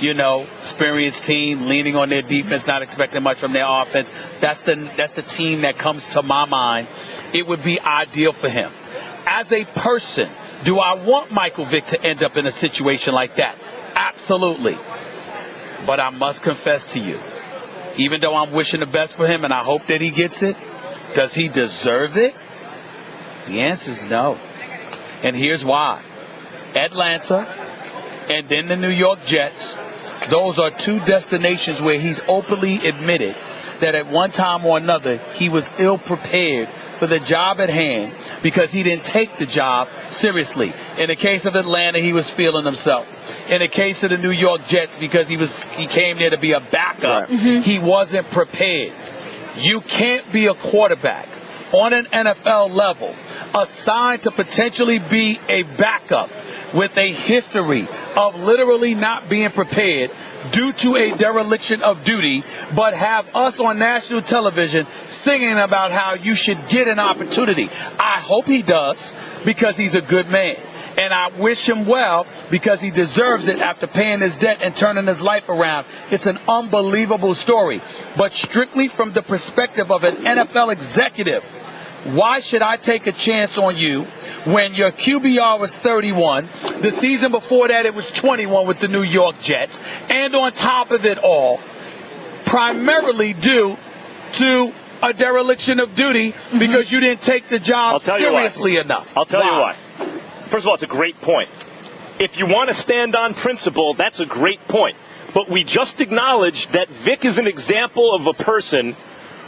You know, experienced team, leaning on their defense, not expecting much from their offense. That's the team that comes to my mind. It would be ideal for him. As a person, do I want Michael Vick to end up in a situation like that? Absolutely. But I must confess to you, even though I'm wishing the best for him and I hope that he gets it, does he deserve it? The answer is no. And here's why. Atlanta and then the New York Jets, those are two destinations where he's openly admitted that at one time or another he was ill-prepared for the job at hand because he didn't take the job seriously. In the case of Atlanta, he was feeling himself. In the case of the New York Jets, because he came there to be a backup, he wasn't prepared. You can't be a quarterback on an NFL level assigned to potentially be a backup with a history of literally not being prepared due to a dereliction of duty, but have us on national television singing about how you should get an opportunity. I hope he does, because he's a good man. And I wish him well, because he deserves it after paying his debt and turning his life around. It's an unbelievable story. But strictly from the perspective of an NFL executive, why should I take a chance on you when your QBR was 31? The season before that, it was 21 with the New York Jets. And on top of it all, primarily due to a dereliction of duty because you didn't take the job seriously enough. I'll tell you why. First of all, it's a great point. If you want to stand on principle, that's a great point. But we just acknowledged that Vick is an example of a person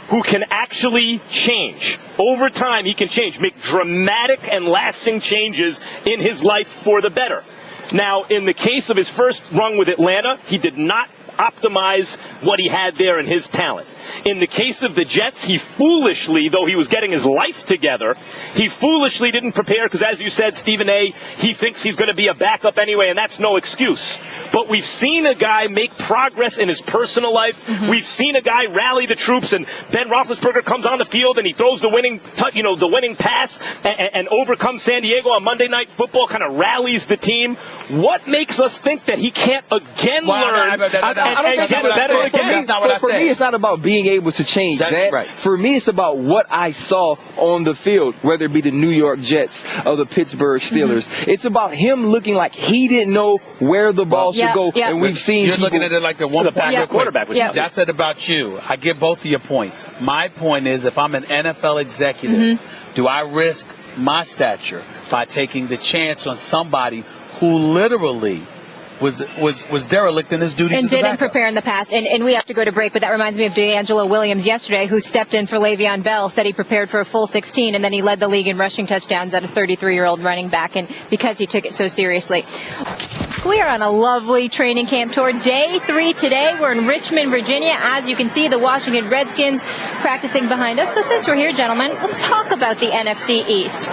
who can actually change. Over time, he can change, make dramatic and lasting changes in his life for the better. Now, in the case of his first run with Atlanta, he did not optimize what he had there in his talent. In the case of the Jets, he foolishly, though he was getting his life together, he foolishly didn't prepare because, as you said, Stephen A., he thinks he's going to be a backup anyway, and that's no excuse. But we've seen a guy make progress in his personal life. Mm-hmm. We've seen a guy rally the troops, and Ben Roethlisberger comes on the field and he throws the winning pass and overcomes San Diego on Monday Night Football, kind of rallies the team. What makes us think that he can't again learn and get better again? For me, it's not about being able to change that. Right. For me, it's about what I saw on the field, whether it be the New York Jets or the Pittsburgh Steelers. Mm-hmm. It's about him looking like he didn't know where the ball should go. Yeah. And we've seen you're looking at it like the one-point quarterback. That's it about you. I get both of your points. My point is, if I'm an NFL executive, do I risk my stature by taking the chance on somebody who literally was derelict in his duties and as a didn't backup? Prepare in the past. And we have to go to break, but that reminds me of D'Angelo Williams yesterday, who stepped in for Le'Veon Bell, said he prepared for a full 16, and then he led the league in rushing touchdowns at a 33-year-old running back, and because he took it so seriously. We are on a lovely training camp tour. Day 3 today. We're in Richmond, Virginia. As you can see, the Washington Redskins practicing behind us. So since we're here, gentlemen, let's talk about the NFC East.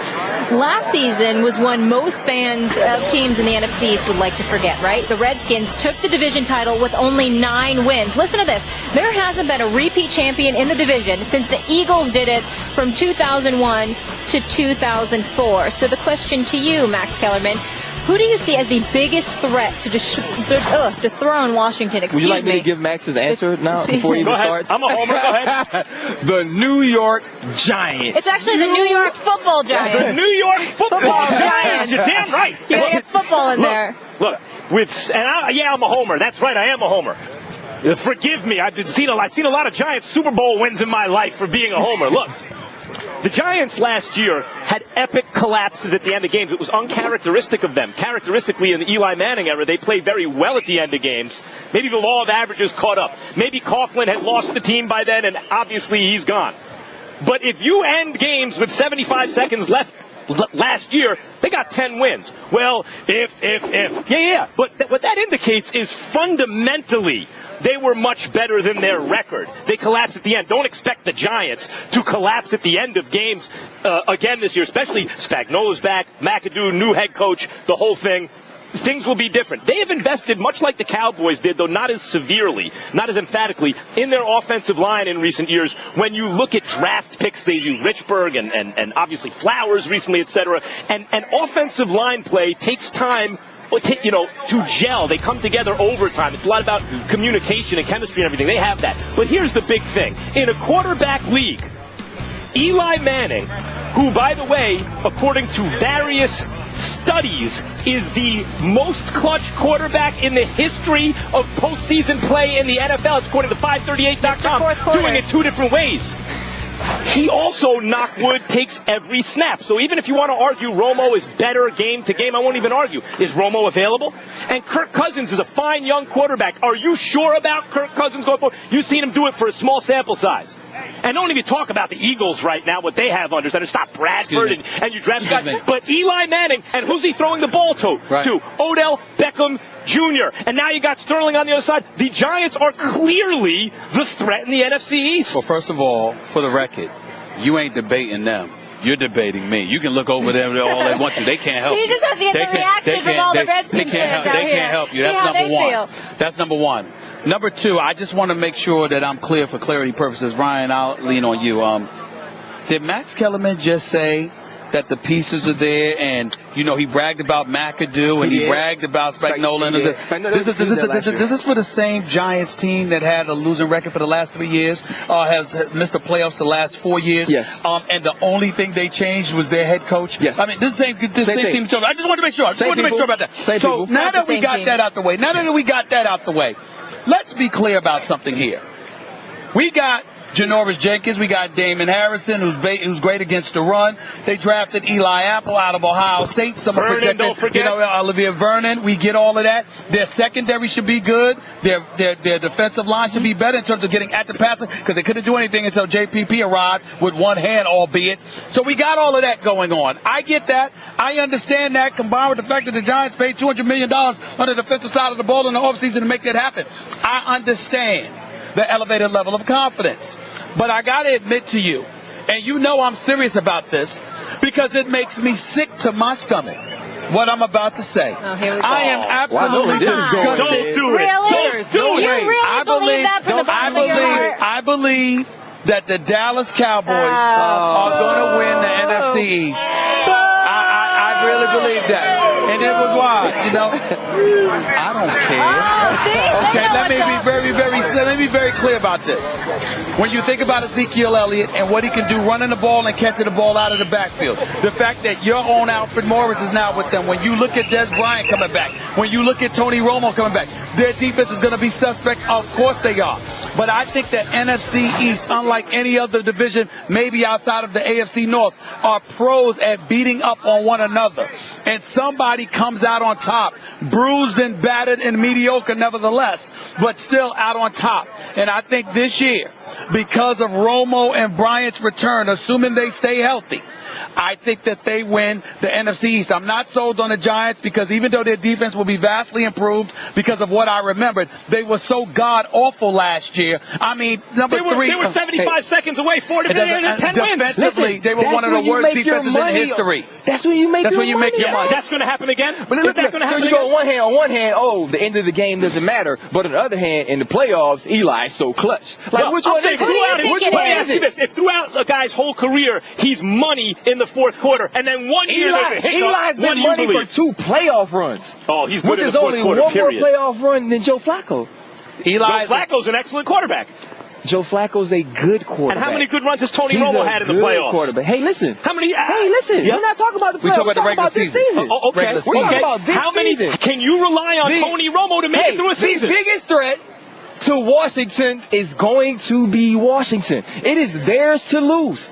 Last season was one most fans of teams in the NFC East would like to forget, right? The Redskins took the division title with only 9 wins. Listen to this. There hasn't been a repeat champion in the division since the Eagles did it from 2001 to 2004. So the question to you, Max Kellerman, who do you see as the biggest threat to dethrone Washington? Would you like me to give Max his answer now before he even starts? I'm a homer. Go ahead. The New York Giants. It's actually the New York Football Giants. The New York Football Giants. You're damn right. You gotta get football in there. Look, I'm a homer. That's right. I am a homer. Forgive me. I've seen a lot of Giants Super Bowl wins in my life for being a homer. Look. The Giants last year had epic collapses at the end of games. It was uncharacteristic of them. Characteristically, in the Eli Manning era, they played very well at the end of games. Maybe the law of averages caught up. Maybe Coughlin had lost the team by then, and obviously he's gone. But if you end games with 75 seconds left last year, they got 10 wins. Well, if. Yeah. But what that indicates is fundamentally they were much better than their record. They collapsed at the end. Don't expect the Giants to collapse at the end of games again this year, especially Spagnuolo's back, McAdoo, new head coach, the whole thing. Things will be different. They have invested, much like the Cowboys did, though not as severely, not as emphatically, in their offensive line in recent years. When you look at draft picks, they do Richburg and obviously Flowers recently, etc. And offensive line play takes time to gel. They come together over time. It's a lot about communication and chemistry and everything. They have that. But here's the big thing. In a quarterback league, Eli Manning, who, by the way, according to various studies, is the most clutch quarterback in the history of postseason play in the NFL. It's according to 538.com, doing it 2 different ways. He also, knock wood, takes every snap. So even if you want to argue Romo is better game to game, I won't even argue. Is Romo available? And Kirk Cousins is a fine young quarterback. Are you sure about Kirk Cousins going forward? You've seen him do it for a small sample size. And don't even talk about the Eagles right now, what they have under center. Stop Bradford and you draft guys. But Eli Manning, and who's he throwing the ball to? Right. To Odell Beckham Jr. And now you got Sterling on the other side. The Giants are clearly the threat in the NFC East. Well, first of all, for the record, you ain't debating them. You're debating me. You can look over them all they want to. They can't help you. He just has to get the reaction from all the Redskins fans out here. They can't help you. That's number one. That's number one. Number 2, I just want to make sure that I'm clear for clarity purposes. Ryan, I'll lean on you. Did Max Kellerman just say that the pieces are there, and he bragged about McAdoo and he bragged about Spagnuolo? This is for the same Giants team that had a losing record for the last 3 years, has missed the playoffs the last 4 years. Yes. And the only thing they changed was their head coach. Yes. I mean, this same team. I just want to make sure. About that. So now that we got that out the way, let's be clear about something here. We got Janoris Jenkins. We got Damon Harrison, who's great against the run. They drafted Eli Apple out of Ohio State. Some Vernon, projected, don't forget. Olivia Vernon. We get all of that. Their secondary should be good. Their defensive line should be better in terms of getting at the passer, because they couldn't do anything until JPP arrived with one hand, albeit. So we got all of that going on. I get that. I understand that, combined with the fact that the Giants paid $200 million on the defensive side of the ball in the offseason to make that happen. I understand the elevated level of confidence. But I got to admit to you, and you know I'm serious about this, because it makes me sick to my stomach what I'm about to say. Oh, here we go. I am absolutely disgusted. Don't do it. Really? Don't do You it. really believe that from the bottom of your heart? I believe that the Dallas Cowboys are going to win the NFC East. I really believe that. And it was why, I don't care. Okay, let me be very clear about this. When you think about Ezekiel Elliott and what he can do running the ball and catching the ball out of the backfield, the fact that your own Alfred Morris is now with them, when you look at Des Bryant coming back, when you look at Tony Romo coming back, their defense is going to be suspect. Of course they are. But I think that NFC East, unlike any other division, maybe outside of the AFC North, are pros at beating up on one another. And somebody comes out on top, bruised and battered and mediocre nevertheless, but still out on top. And I think this year, because of Romo and Bryant's return, assuming they stay healthy, I think that they win the NFC East. I'm not sold on the Giants, because even though their defense will be vastly improved because of what I remembered, they were so god-awful last year. I mean, they were 75 seconds away, 40 million and 10 wins. Defensively, they were one of the worst defenses in history. That's when you make your money. That's going to happen again? But Is that going to happen you go again? on one hand, the end of the game doesn't matter. But on the other hand, in the playoffs, Eli is so clutch. Like, which one is it? Let me ask you this. If throughout a guy's whole career, he's money in the fourth quarter, and then 1 year there's a hiccup, Eli's been money for 2 playoff runs. Oh, he's good which in is the fourth only quarter, one period. more playoff run than Joe Flacco. Joe Flacco's an excellent quarterback. Joe Flacco's a good quarterback. And how many good runs has Tony Romo had in the playoffs? Quarterback. Hey, listen. How many? Hey, listen. Yeah. We're not talking about the playoffs. We talk about the regular this season. season. Oh, okay. We're talking about this how many? season. Can you rely on Tony Romo to make it through a season? The biggest threat to Washington is going to be Washington. It is theirs to lose.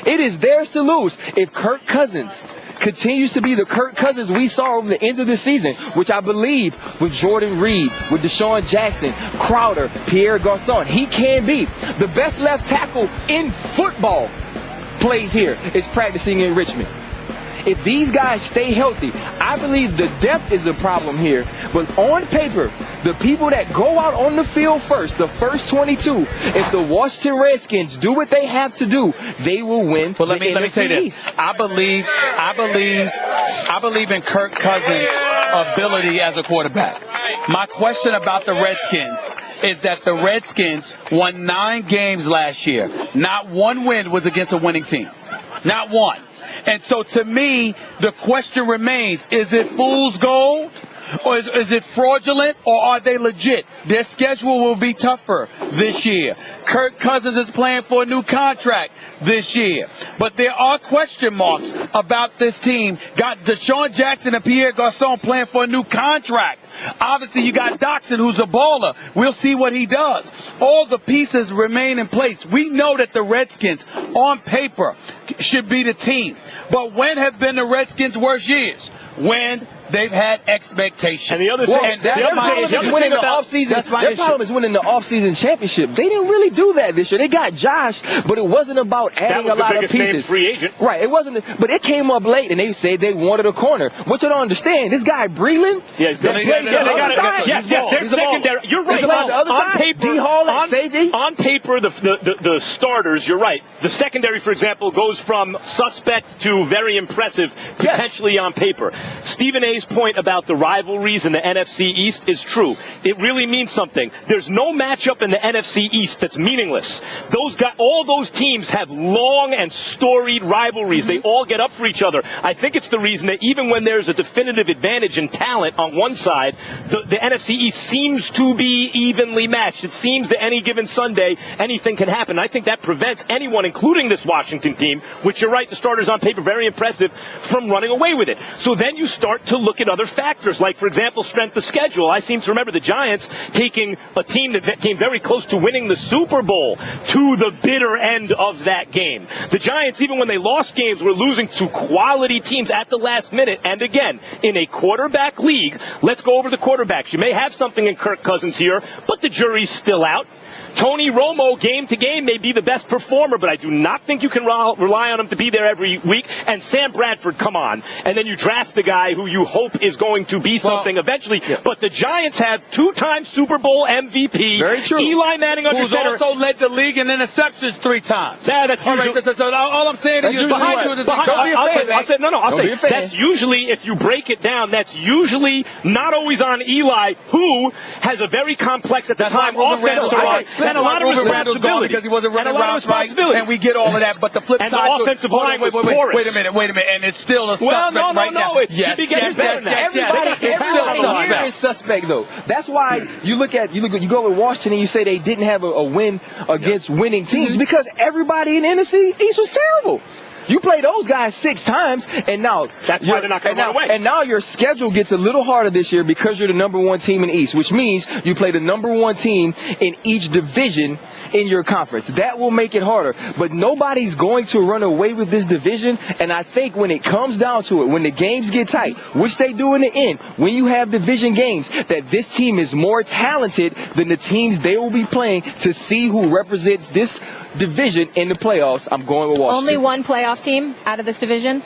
It is theirs to lose. If Kirk Cousins continues to be the Kirk Cousins we saw over the end of the season, which I believe with Jordan Reed, with Deshaun Jackson, Crowder, Pierre Garçon, he can be. The best left tackle in football plays here, is practicing in Richmond. If these guys stay healthy, I believe the depth is a problem here. But on paper, the people that go out on the field first, the first 22, if the Washington Redskins do what they have to do, they will win. But let me say this. I believe in Kirk Cousins' ability as a quarterback. My question about the Redskins is that the Redskins won 9 games last year. Not one win was against a winning team. Not one. And so to me, the question remains, is it fool's gold? Or is it fraudulent, or are they legit? Their schedule will be tougher this year. Kirk Cousins is playing for a new contract this year. But there are question marks about this team. Got Deshaun Jackson and Pierre Garçon playing for a new contract. Obviously, you got Doxson, who's a baller. We'll see what he does. All the pieces remain in place. We know that the Redskins, on paper, should be the team. But when have been the Redskins' worst years? When they've had expectations. And the other thing, their problem is winning the offseason championship. They didn't really do that this year. They got Josh, but it wasn't about adding a lot of pieces. Free agent. Right. It wasn't. But it came up late, and they said they wanted a corner. What you don't understand, this guy Breland. Yes, their secondary. You're right. On paper, D-Hall at safety. On paper, the starters. You're right. The secondary, for example, goes from suspect to very impressive, potentially on paper. Stephen A's point about the rivalries in the NFC East is true. It really means something. There's no matchup in the NFC East that's meaningless. All those teams have long and storied rivalries. They all get up for each other. I think it's the reason that even when there's a definitive advantage in talent on one side, the NFC East seems to be evenly matched. It seems that any given Sunday, anything can happen. I think that prevents anyone, including this Washington team, which you're right, the starters on paper, very impressive, from running away with it. So then you start to look at other factors, like, for example, strength of schedule. I seem to remember the Giants taking a team that came very close to winning the Super Bowl to the bitter end of that game. The Giants, even when they lost games, were losing to quality teams at the last minute. And again, in a quarterback league, let's go over the quarterbacks. You may have something in Kirk Cousins here, but the jury's still out. Tony Romo, game to game, may be the best performer, but I do not think you can rely on him to be there every week. And Sam Bradford, come on. And then you draft the guy who you hope is going to be something eventually. Yeah. But the Giants have two-time Super Bowl MVP. Very true. Eli Manning under center. Who's also led the league in interceptions 3 times. Yeah, that's usually. So all I'm saying is I'll say that's usually, if you break it down, that's usually not always on Eli, who has a very complex at the time offense to run. And a lot of responsibility because he wasn't running routes right, and we get all of that. But the flip and side, the offensive line was porous. Wait a minute, and it's still a suspect right now. No, it should be getting better than that. Everybody here is suspect, though. That's why you go with Washington and you say they didn't have a win against winning teams because everybody in the NFC East was terrible. You play those guys 6 times, and now that's why they're not going to run away. And now your schedule gets a little harder this year because you're the number 1 team in the East, which means you play the number 1 team in each division in your conference. That will make it harder. But nobody's going to run away with this division, and I think when it comes down to it, when the games get tight, which they do in the end, when you have division games, that this team is more talented than the teams they will be playing to see who represents this division in the playoffs. I'm going with Washington. Only one playoff team out of this division?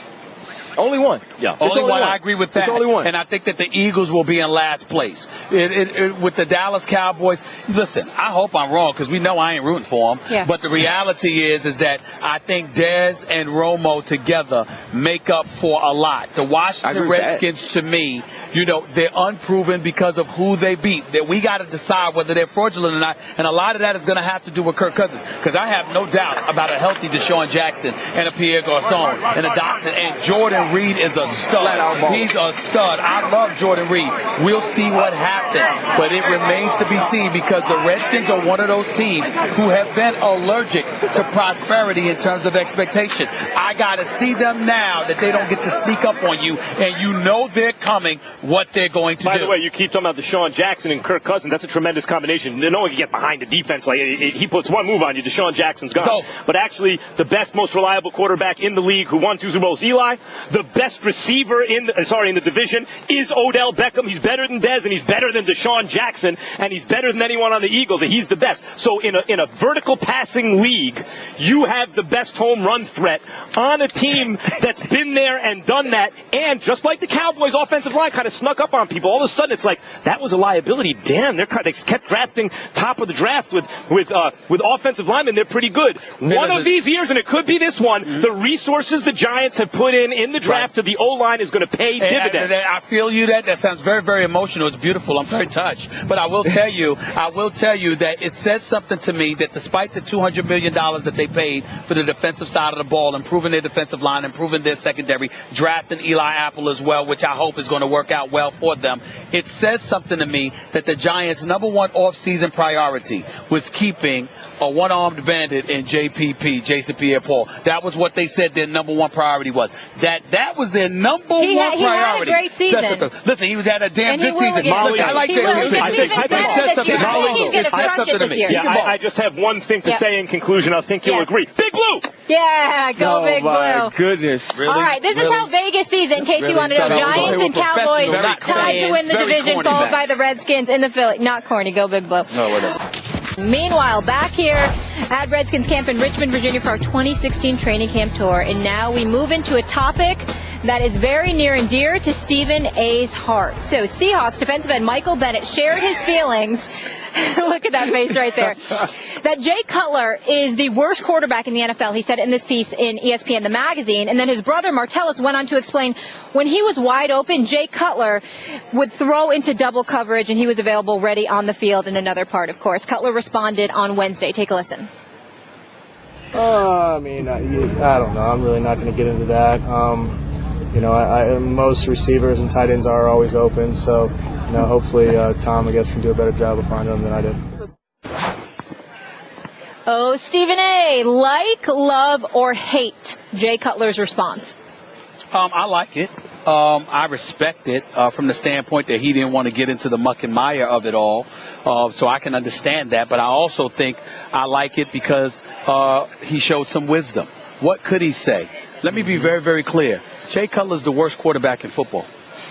Only one. Yeah, only one. I agree with that. It's only one. And I think that the Eagles will be in last place. With the Dallas Cowboys, listen, I hope I'm wrong because we know I ain't rooting for them. Yeah. But the reality is that I think Dez and Romo together make up for a lot. The Washington Redskins, to me, they're unproven because of who they beat. That we got to decide whether they're fraudulent or not. And a lot of that is going to have to do with Kirk Cousins because I have no doubt about a healthy Deshaun Jackson and a Pierre Garçon and a Dotson and Jordan Reed is a stud. He's a stud. I love Jordan Reed. We'll see what happens. But it remains to be seen because the Redskins are one of those teams who have been allergic to prosperity in terms of expectation. I got to see them now that they don't get to sneak up on you and you know they're coming, what they're going to do. By the way, you keep talking about Deshaun Jackson and Kirk Cousins. That's a tremendous combination. No one can get behind the defense. Like he puts one move on you, Deshaun Jackson's gone. But actually, the best, most reliable quarterback in the league who won 2 Super Bowls, Eli. The best receiver in the division is Odell Beckham. He's better than Dez, and he's better than Deshaun Jackson, and he's better than anyone on the Eagles, and he's the best. So in a vertical passing league, you have the best home run threat on a team that's been there and done that. And just like the Cowboys' offensive line kind of snuck up on people, all of a sudden it's like that was a liability. Damn, they kept drafting top of the draft with offensive linemen. They're pretty good. One of these years, and it could be this one, the resources the Giants have put in the draft to the O-line is going to pay dividends. I feel you that sounds very, very emotional. It's beautiful. I'm very touched. But I will tell you that it says something to me that despite the $200 million that they paid for the defensive side of the ball, improving their defensive line, improving their secondary, drafting Eli Apple as well, which I hope is going to work out well for them, it says something to me that the Giants' number 1 offseason priority was keeping a one-armed bandit in JPP, Jason Pierre-Paul. That was what they said their number 1 priority was. That was their number 1 priority. He had a great season. Listen, he was had a damn good season. Molly, I like that. I think he's going to crush it this year. Yeah, I just have one thing to say in conclusion. I think you'll agree. Big Blue! Yeah, go Big Blue. Oh, my goodness. Really? All right, this is how Vegas sees it, in case you want to know. Giants and Cowboys tied to win the division, followed by the Redskins in the Philly. Not corny. Go Big Blue. No, whatever. Meanwhile, back here at Redskins camp in Richmond, Virginia for our 2016 training camp tour. And now we move into a topic that is very near and dear to Stephen A's heart. So Seahawks defensive end Michael Bennett shared his feelings. Look at that face right there. That Jay Cutler is the worst quarterback in the NFL. He said it in this piece in ESPN, the magazine. And then his brother Martellus went on to explain when he was wide open, Jay Cutler would throw into double coverage and he was available ready on the field in another part, of course. Cutler responded on Wednesday. Take a listen. I don't know. I'm really not going to get into that. Most receivers and tight ends are always open, so hopefully Tom, I guess, can do a better job of finding them than I did. Oh, Stephen A., like, love, or hate Jay Cutler's response? I like it. I respect it from the standpoint that he didn't want to get into the muck and mire of it all. So I can understand that. But I also think I like it because he showed some wisdom. What could he say? Let me be very, very clear. Jay Cutler is the worst quarterback in football.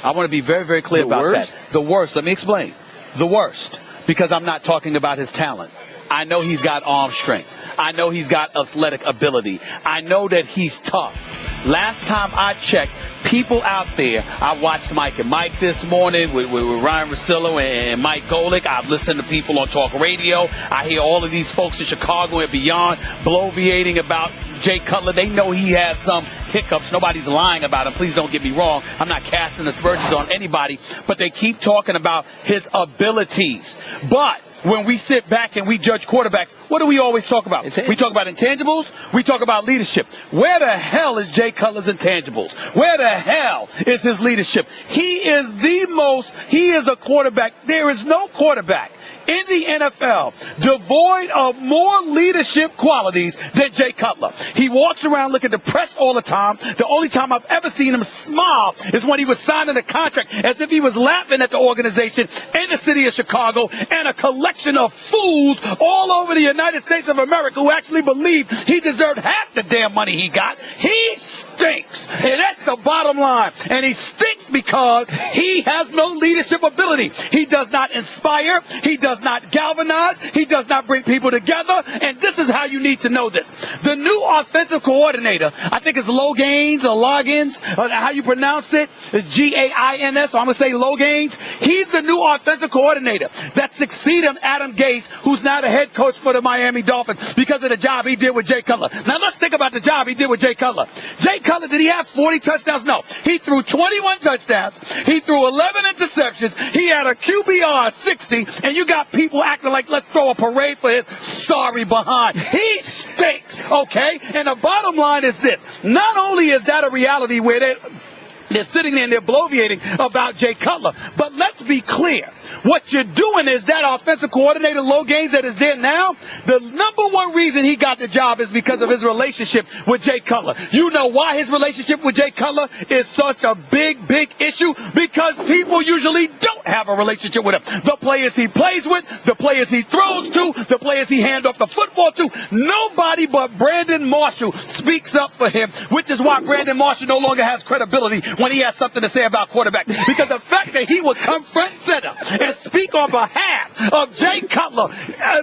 I want to be very, very clear about that. The worst. Let me explain. The worst. Because I'm not talking about his talent. I know he's got arm strength. I know he's got athletic ability. I know that he's tough. Last time I checked, people out there, I watched Mike and Mike this morning with Ryan Russillo and Mike Golick. I've listened to people on talk radio. I hear all of these folks in Chicago and beyond bloviating about Jay Cutler. They know he has some hiccups. Nobody's lying about him. Please don't get me wrong. I'm not casting aspersions on anybody, but they keep talking about his abilities. But when we sit back and we judge quarterbacks, what do we always talk about? We talk about intangibles. We talk about leadership. Where the hell is Jay Cutler's intangibles? Where the hell is his leadership? He is a quarterback. There is no quarterback in the NFL devoid of more leadership qualities than Jay Cutler. He walks around looking depressed all the time. The only time I've ever seen him smile is when he was signing a contract, as if he was laughing at the organization in the city of Chicago and a collection of fools all over the United States of America who actually believe he deserved half the damn money he got. He stinks, and that's the bottom line. And he stinks because he has no leadership ability. He does not inspire. He does not galvanize. He does not bring people together. And this is how you need to know this. The new offensive coordinator, I think it's Logains or Loggins, or how you pronounce it, Gains, so I'm going to say Logains. He's the new offensive coordinator that succeeded Adam Gase, who's now the head coach for the Miami Dolphins because of the job he did with Jay Cutler. Now let's think about the job he did with Jay Cutler. Jay Cutler, did he have 40 touchdowns? No. He threw 21 touchdowns. He threw 11 interceptions. He had a QBR 60, and you got people acting like let's throw a parade for his sorry behind. He stinks, okay? And the bottom line is this. Not only is that a reality where they're sitting there and they're bloviating about Jay Cutler, but let's be clear. What you're doing is that offensive coordinator, Logains, that is there now, the number one reason he got the job is because of his relationship with Jay Cutler. You know why his relationship with Jay Cutler is such a big, big issue? Because people usually don't have a relationship with him. The players he plays with, the players he throws to, the players he hands off the football to, nobody but Brandon Marshall speaks up for him, which is why Brandon Marshall no longer has credibility when he has something to say about quarterback. Because the fact that he would come front and center and speak on behalf of Jay Cutler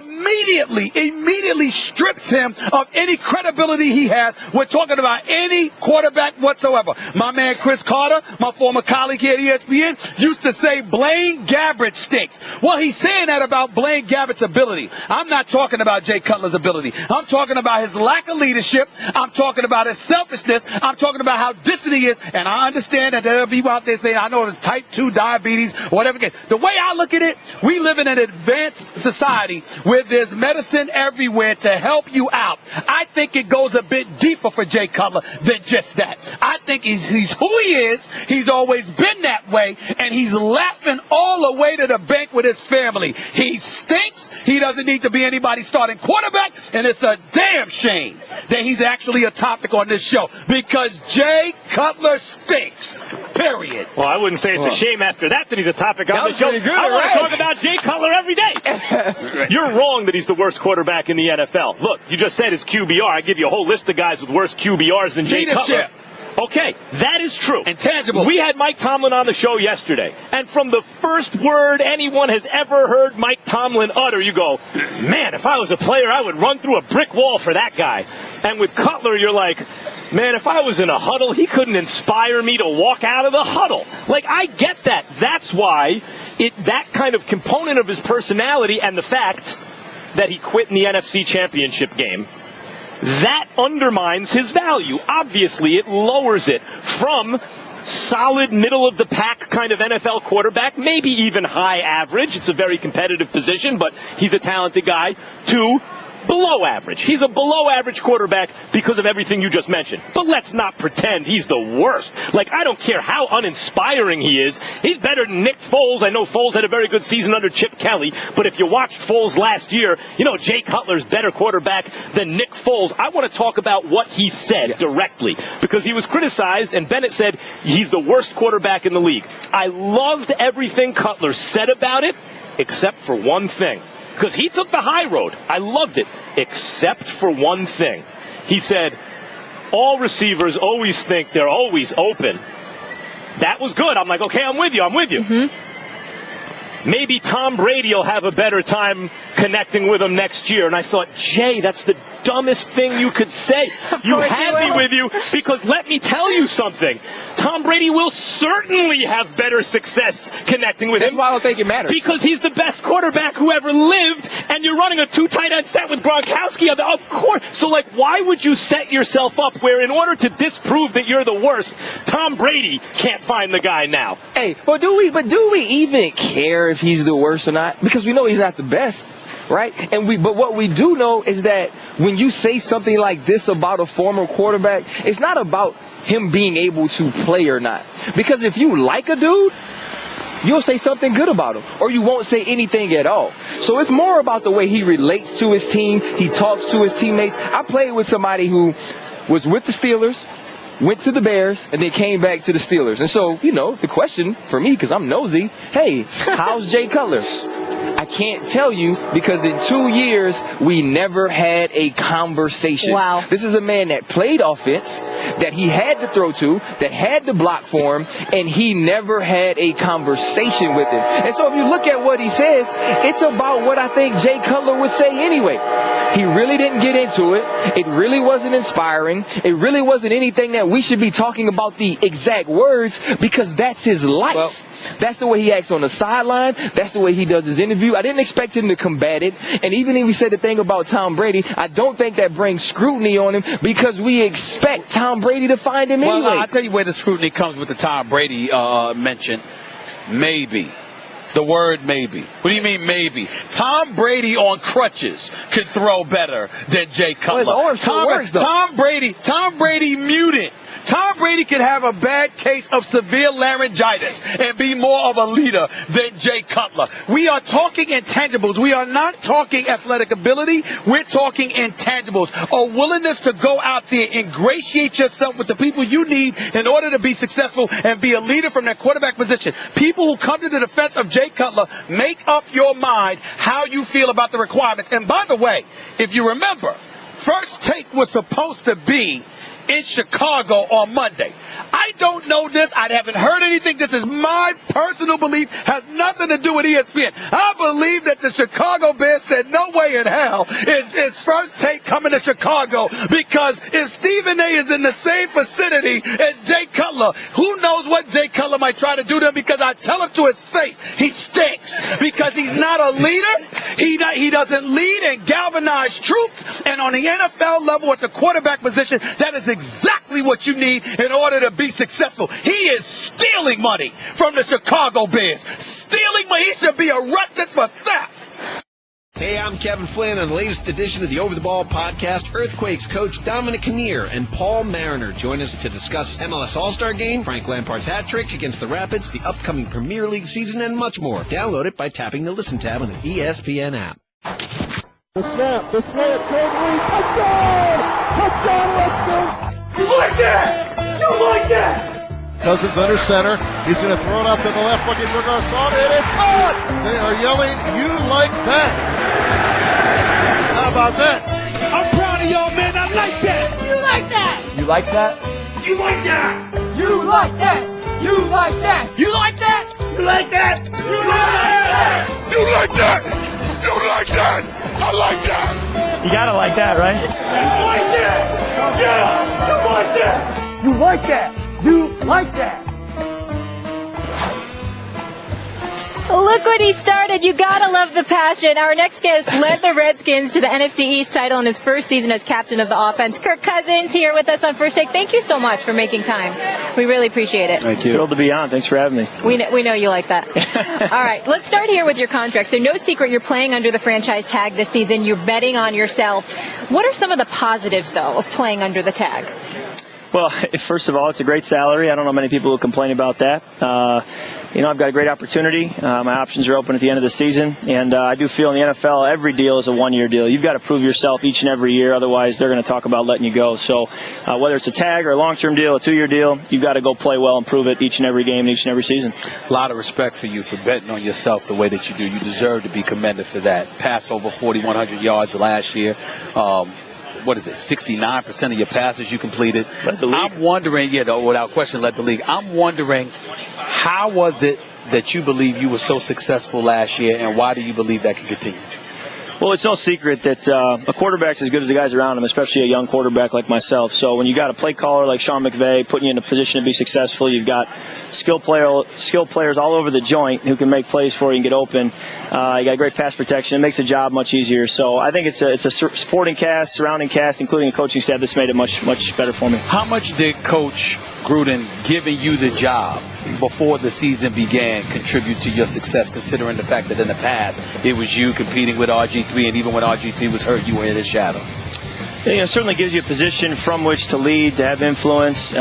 immediately strips him of any credibility he has. We're talking about any quarterback whatsoever. My man Chris Carter, my former colleague here at ESPN, used to say Blaine Gabbert stinks. Well, he's saying that about Blaine Gabbert's ability. I'm not talking about Jay Cutler's ability. I'm talking about his lack of leadership. I'm talking about his selfishness. I'm talking about how distant he is. And I understand that there are people out there saying, I know it's type 2 diabetes or whatever it is. The way I look at it, we live in an advanced society where there's medicine everywhere to help you out. I think it goes a bit deeper for Jay Cutler than just that. I think he's who he is. He's always been that way, and he's laughing all the way to the bank with his family. He stinks. He doesn't need to be anybody's starting quarterback, and it's a damn shame that he's actually a topic on this show because Jay Cutler stinks. Period. Well, I wouldn't say it's a shame after that he's a topic on the show. I want to talk about Jay Cutler every day. You're wrong that he's the worst quarterback in the NFL. Look, you just said his QBR. I give you a whole list of guys with worse QBRs than Jay Cutler. Okay, that is true. Intangible. We had Mike Tomlin on the show yesterday, and from the first word anyone has ever heard Mike Tomlin utter, you go, man, if I was a player, I would run through a brick wall for that guy. And with Cutler, you're like, man, if I was in a huddle, he couldn't inspire me to walk out of the huddle. Like, I get that. That's why that kind of component of his personality and the fact that he quit in the NFC Championship game, that undermines his value. Obviously, it lowers it from solid middle-of-the-pack kind of NFL quarterback, maybe even high average. It's a very competitive position, but he's a talented guy, to below average. He's a below average quarterback because of everything you just mentioned. But let's not pretend he's the worst. Like, I don't care how uninspiring he is. He's better than Nick Foles. I know Foles had a very good season under Chip Kelly, but if you watched Foles last year, you know Jay Cutler's better quarterback than Nick Foles. I want to talk about what he said directly, because he was criticized, and Bennett said he's the worst quarterback in the league. I loved everything Cutler said about it, except for one thing. Because he took the high road. I loved it, except for one thing. He said, all receivers always think they're always open. That was good. I'm like, okay, I'm with you. Mm-hmm. Maybe Tom Brady will have a better time connecting with him next year. And I thought, Jay, that's the dumbest thing you could say. You had me with you, because let me tell you something. Tom Brady will certainly have better success connecting with him. That's why I don't think it matters. Because he's the best quarterback who ever lived, and you're running a 2 tight end set with Gronkowski. Of course. So, like, why would you set yourself up where, in order to disprove that you're the worst, Tom Brady can't find the guy now? Hey, but do we even care if he's the worst or not? Because we know he's not the best. Right? But what we do know is that when you say something like this about a former quarterback, it's not about him being able to play or not. Because if you like a dude, you'll say something good about him, or you won't say anything at all. So it's more about the way he relates to his team, he talks to his teammates. I played with somebody who was with the Steelers, went to the Bears, and then came back to the Steelers. And so, you know, the question for me, because I'm nosy, hey, how's Jay Cutler? I can't tell you, because in 2 years, we never had a conversation. Wow. This is a man that played offense, that he had to throw to, that had to block for him, and he never had a conversation with him. And so if you look at what he says, it's about what I think Jay Cutler would say anyway. He really didn't get into it. It really wasn't inspiring. It really wasn't anything that we should be talking about the exact words, because that's his life. Well, that's the way he acts on the sideline. That's the way he does his interview. I didn't expect him to combat it. And even if he said the thing about Tom Brady, I don't think that brings scrutiny on him, because we expect Tom Brady to find him anyway. Well, I'll tell you where the scrutiny comes with the Tom Brady mention. Maybe. The word maybe. What do you mean maybe? Tom Brady on crutches could throw better than Jay Cutler. Well, his arm works, though. Tom Brady muted. Tom Brady could have a bad case of severe laryngitis and be more of a leader than Jay Cutler. We are talking intangibles. We are not talking athletic ability. We're talking intangibles. A willingness to go out there, ingratiate yourself with the people you need in order to be successful and be a leader from that quarterback position. People who come to the defense of Jay Cutler, make up your mind how you feel about the requirements. And by the way, if you remember, First Take was supposed to be in Chicago on Monday. I don't know this. I haven't heard anything. This is my personal belief. Has nothing to do with ESPN. I believe that the Chicago Bears said no way in hell is First Take coming to Chicago, because if Stephen A. is in the same vicinity as Jay Cutler, who knows what Jay Cutler might try to do to him, because I tell him to his face, he stinks, because he's not a leader. He doesn't lead and galvanize troops. And on the NFL level at the quarterback position, that is exactly what you need in order to be successful. He is stealing money from the Chicago Bears. Stealing money. He should be arrested for theft. Hey, I'm Kevin Flynn on the latest edition of the Over the Ball podcast. Earthquakes coach Dominic Kinnear and Paul Mariner join us to discuss MLS All-Star Game, Frank Lampard's hat trick against the Rapids, the upcoming Premier League season, and much more. Download it by tapping the Listen tab on the ESPN app. The snap, totally, touchdown! Touchdown, Weston! You like that? You like that? Cousins under center. He's going to throw it out to the left. Looking for Garcon. It is caught! They are yelling, you like that? How about that? I'm proud of y'all, man. I like that. You like that? You like that? You like that. You like that? You like that? You like that. You like that. You like that. You like that? You like that? I like that. You gotta like that, right? You like that. Yeah. You like that. You like that? You like that? Look what he started. You gotta love the passion. Our next guest led the Redskins to the NFC East title in his first season as captain of the offense. Kirk Cousins here with us on First Take. Thank you so much for making time. We really appreciate it. Thank you. Thrilled to be on. Thanks for having me. We know you like that. All right, let's start here with your contract. So no secret you're playing under the franchise tag this season. You're betting on yourself. What are some of the positives, though, of playing under the tag? Well, first of all, it's a great salary. I don't know many people who complain about that. I've got a great opportunity. My options are open at the end of the season. And I do feel in the NFL, every deal is a one-year deal. You've got to prove yourself each and every year. Otherwise, they're going to talk about letting you go. So whether it's a tag or a long-term deal, a 2-year deal, you've got to go play well and prove it each and every game and each and every season. A lot of respect for you for betting on yourself the way that you do. You deserve to be commended for that. Passed over 4,100 yards last year. 69% of your passes you completed. I'm wondering, without question, led the league. I'm wondering, how was it that you believe you were so successful last year, and why do you believe that can continue? Well, it's no secret that a quarterback's as good as the guys around him, especially a young quarterback like myself. So when you got a play caller like Sean McVay putting you in a position to be successful, you've got skill players all over the joint who can make plays for you and get open. You got great pass protection. It makes the job much easier. So I think it's a supporting cast, surrounding cast, including a coaching staff that's made it much better for me. How much did Coach Gruden giving you the job before the season began contribute to your success, considering the fact that in the past it was you competing with RG3, and even when RG3 was hurt, you were in his shadow? It certainly gives you a position from which to lead, to have influence.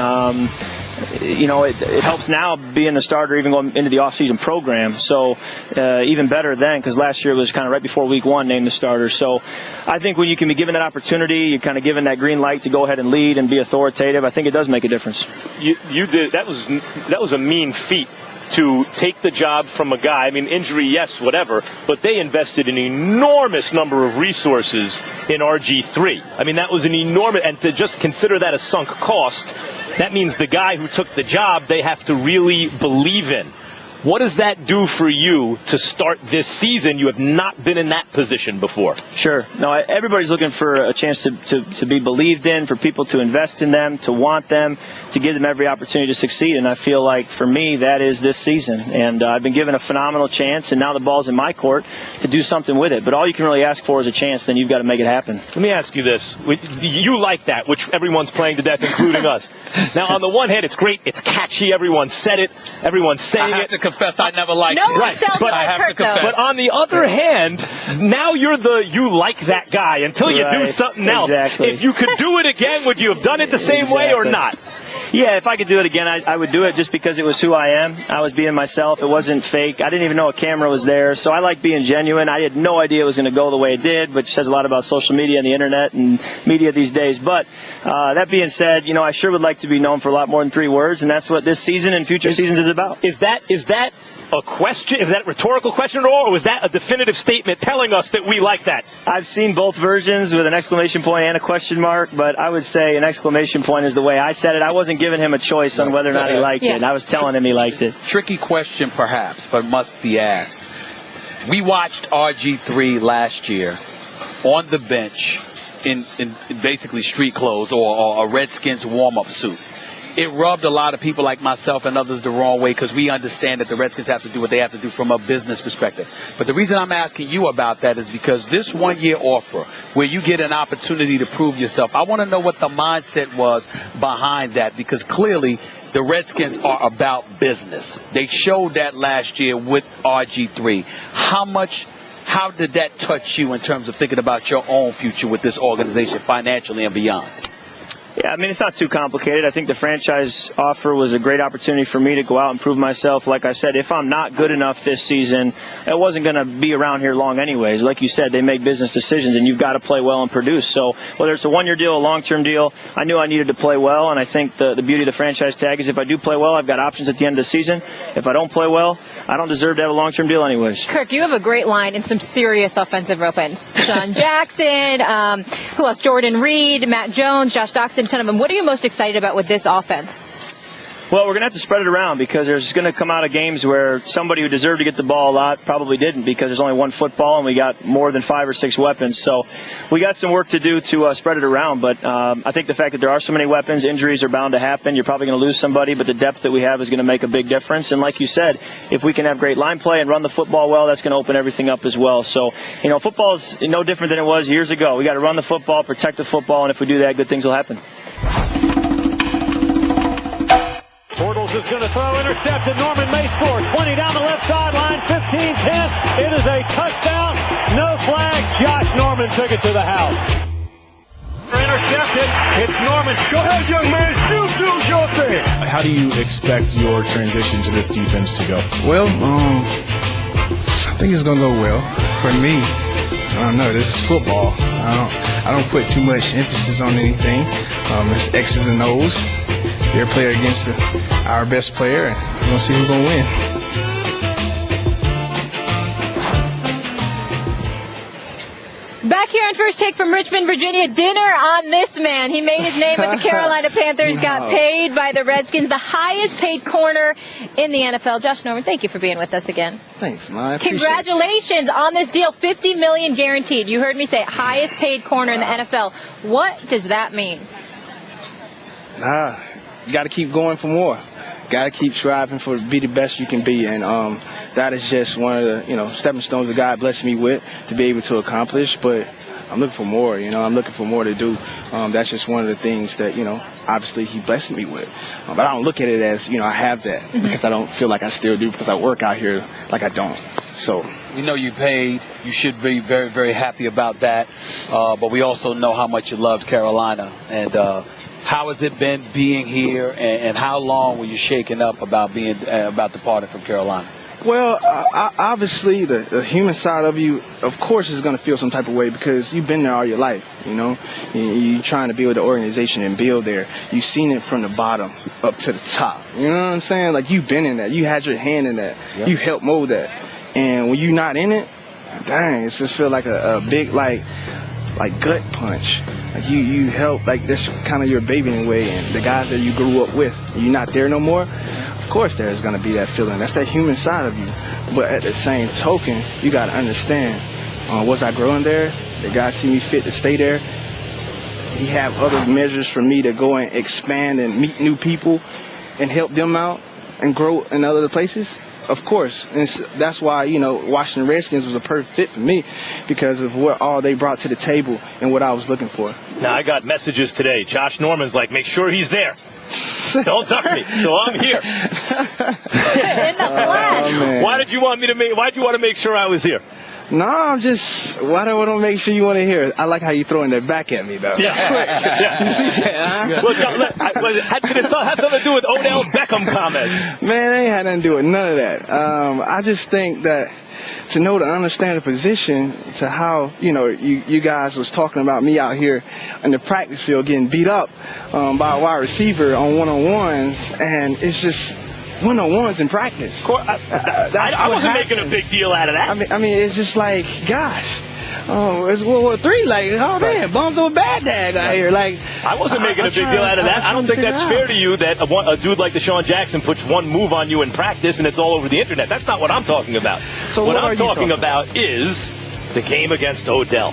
It helps now being the starter, even going into the offseason program. So even better then, because last year it was kind of right before week 1 named the starter. So I think when you can be given that opportunity, you're kind of given that green light to go ahead and lead and be authoritative. I think it does make a difference. You did. That was a mean feat to take the job from a guy. I mean, injury, yes, whatever, but they invested an enormous number of resources in RG3. I mean, that was an enormous, and to just consider that a sunk cost, that means the guy who took the job, they have to really believe in. What does that do for you to start this season? You have not been in that position before. Sure. No, everybody's looking for a chance to be believed in, for people to invest in them, to want them, to give them every opportunity to succeed. And I feel like, for me, that is this season. And I've been given a phenomenal chance, and now the ball's in my court to do something with it. But all you can really ask for is a chance, then you've got to make it happen. Let me ask you this. You like that, which everyone's playing to death, including us. Now, on the one hand, it's great. It's catchy. Everyone said it. Everyone's saying it. Confess, I never liked it. Right, but I have to confess. But on the other hand, now you like that guy until you do something else. Exactly. If you could do it again, would you have done it the same way or not? Yeah, if I could do it again, I would do it just because it was who I am. I was being myself. It wasn't fake. I didn't even know a camera was there. So I like being genuine. I had no idea it was going to go the way it did, which says a lot about social media and the internet and media these days. But that being said, I sure would like to be known for a lot more than 3 words, and that's what this season and future seasons is about. Is that a question? Is that a rhetorical question at all, or was that a definitive statement telling us that we like that? I've seen both versions with an exclamation point and a question mark, but I would say an exclamation point is the way I said it. I wasn't giving him a choice on whether or not he liked it. I was telling him he liked it. Tricky question, perhaps, but must be asked. We watched RG3 last year on the bench in basically street clothes or a Redskins warm-up suit. It rubbed a lot of people like myself and others the wrong way because we understand that the Redskins have to do what they have to do from a business perspective. But the reason I'm asking you about that is because this one-year offer where you get an opportunity to prove yourself, I want to know what the mindset was behind that, because clearly the Redskins are about business. They showed that last year with RG3. How did that touch you in terms of thinking about your own future with this organization financially and beyond? Yeah, I mean, it's not too complicated. I think the franchise offer was a great opportunity for me to go out and prove myself. Like I said, if I'm not good enough this season, I wasn't going to be around here long anyways. Like you said, they make business decisions, and you've got to play well and produce. So whether it's a one-year deal, a long-term deal, I knew I needed to play well, and I think the beauty of the franchise tag is if I do play well, I've got options at the end of the season. If I don't play well, I don't deserve to have a long-term deal anyways. Kirk, you have a great line and some serious offensive weapons. Sean Jackson, who else? Jordan Reed, Matt Jones, Josh Doxson, ton of them. What are you most excited about with this offense? Well, we're going to have to spread it around because there's going to come out of games where somebody who deserved to get the ball a lot probably didn't because there's only one football and we got more than 5 or 6 weapons. So we got some work to do to spread it around. But I think the fact that there are so many weapons, injuries are bound to happen. You're probably going to lose somebody, but the depth that we have is going to make a big difference. And like you said, if we can have great line play and run the football well, that's going to open everything up as well. So, football is no different than it was years ago. We got to run the football, protect the football, and if we do that, good things will happen. Bortles is going to throw, intercepted. Norman may score. 20 down the left sideline, 15-10. It is a touchdown. No flag. Josh Norman took it to the house. Intercepted. It's Norman. Go ahead, young man. Shoot, do your thing. How do you expect your transition to this defense to go? Well, I think it's going to go well. For me, I don't know. This is football. I don't put too much emphasis on anything. It's X's and O's. Their player against our best player, and we're going to see who's going to win. Back here on First Take from Richmond, Virginia, dinner on this man. He made his name with the Carolina Panthers, got paid by the Redskins, the highest paid corner in the NFL. Josh Norman, thank you for being with us again. Thanks, man. Congratulations on this deal, $50 million guaranteed. You heard me say highest paid corner in the NFL. What does that mean? Got to keep going for more. Got to keep striving to be the best you can be, and that is just one of the stepping stones that God blessed me with to be able to accomplish. But I'm looking for more. I'm looking for more to do. That's just one of the things that obviously He blessed me with. But I don't look at it as I have that because I don't feel like I still do because I work out here like I don't. So. We know you paid. You should be very, very happy about that. But we also know how much you loved Carolina. And how has it been being here? And how long were you shaken up about about departing from Carolina? Well, obviously, the human side of you, of course, is going to feel some type of way because you've been there all your life, You're trying to build the organization and build there. You've seen it from the bottom up to the top. You know what I'm saying? Like, you've been in that. You had your hand in that. Yep. You helped mold that. And when you're not in it, dang, it just feel like a big, like gut punch. Like, you help, like, this kind of your baby in a way, and the guys that you grew up with, you're not there no more. Of course there's going to be that feeling. That's that human side of you. But at the same token, you got to understand, was I growing there? Did God see me fit to stay there? He have other measures for me to go and expand and meet new people and help them out and grow in other places? Of course. And that's why, Washington Redskins was a perfect fit for me because of what all they brought to the table and what I was looking for. Now, I got messages today. Josh Norman's like, make sure he's there. Don't duck me. So I'm here. In the flash. Why'd you want to make sure I was here? No, I'm just, why do I want to make sure you want to hear it? I like how you're throwing that back at me, though. Yeah. You see that, huh? Well, did it have something to do with Odell Beckham comments? Man, it ain't had nothing to do with none of that. I just think that to understand the position to how, you guys was talking about me out here in the practice field getting beat up by a wide receiver on one-on-ones, and it's just one-on-ones in practice. I wasn't making a big deal out of that. I mean, it's just like, gosh. It's World War III. Like, oh man, bums on bad dad out here. Like, I wasn't making a big deal out of that. I don't think that's fair to you that a dude like Deshaun Jackson puts one move on you in practice and it's all over the internet. That's not what I'm talking about. So what I'm talking about is the game against Odell,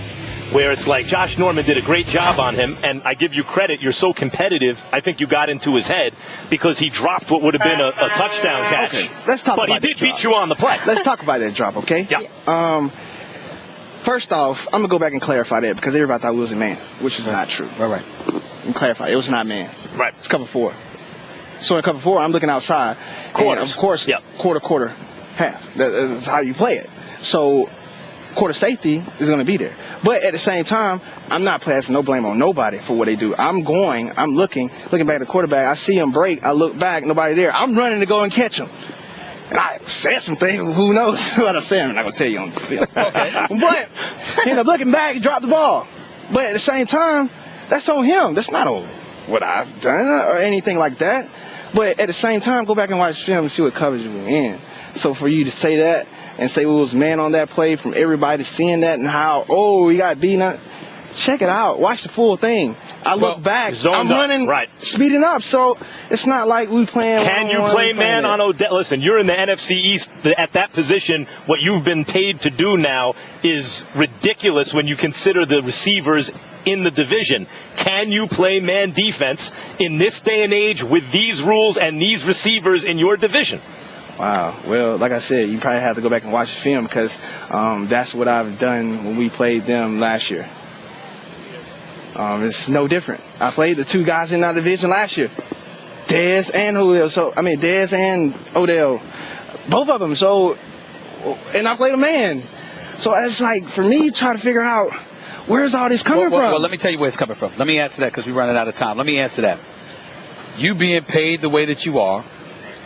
where it's like Josh Norman did a great job on him, and I give you credit. You're so competitive. I think you got into his head because he dropped what would have been a touchdown catch. Okay, let's talk about that. But he did beat you on the play. Let's talk about that drop, okay? Yeah. First off, I'm going to go back and clarify that because everybody thought we was a man, which is not true. Right. And clarify, it was not man. Right. It's cover 4. So in cover 4, I'm looking outside. Quarters. And of course, quarter, half. That's how you play it. So quarter safety is going to be there. But at the same time, I'm not passing no blame on nobody for what they do. I'm looking back at the quarterback. I see him break. I look back, nobody there. I'm running to go and catch him. And I said some things. Who knows what I'm saying? I'm not going to tell you on the field. But, looking back, he dropped the ball. But at the same time, that's on him. That's not on what I've done or anything like that. But at the same time, go back and watch film and see what coverage we're in. So for you to say that and say we was man on that play from everybody seeing that and how, he got beaten up, check it out. Watch the full thing. I look back, I'm up, running, right. speeding up. So it's not like we playing. Can you play man on Odell? Listen, you're in the NFC East at that position. What you've been paid to do now is ridiculous when you consider the receivers in the division. Can you play man defense in this day and age with these rules and these receivers in your division? Wow. Well, like I said, you probably have to go back and watch the film because that's what I've done when we played them last year. It's no different. I played the two guys in our division last year, Dez and Julio. Dez and Odell, both of them. So, and I played a man. So it's like for me, try to figure out where's all this coming from. Well, let me tell you where it's coming from. Let me answer that because we're running out of time. Let me answer that. You being paid the way that you are,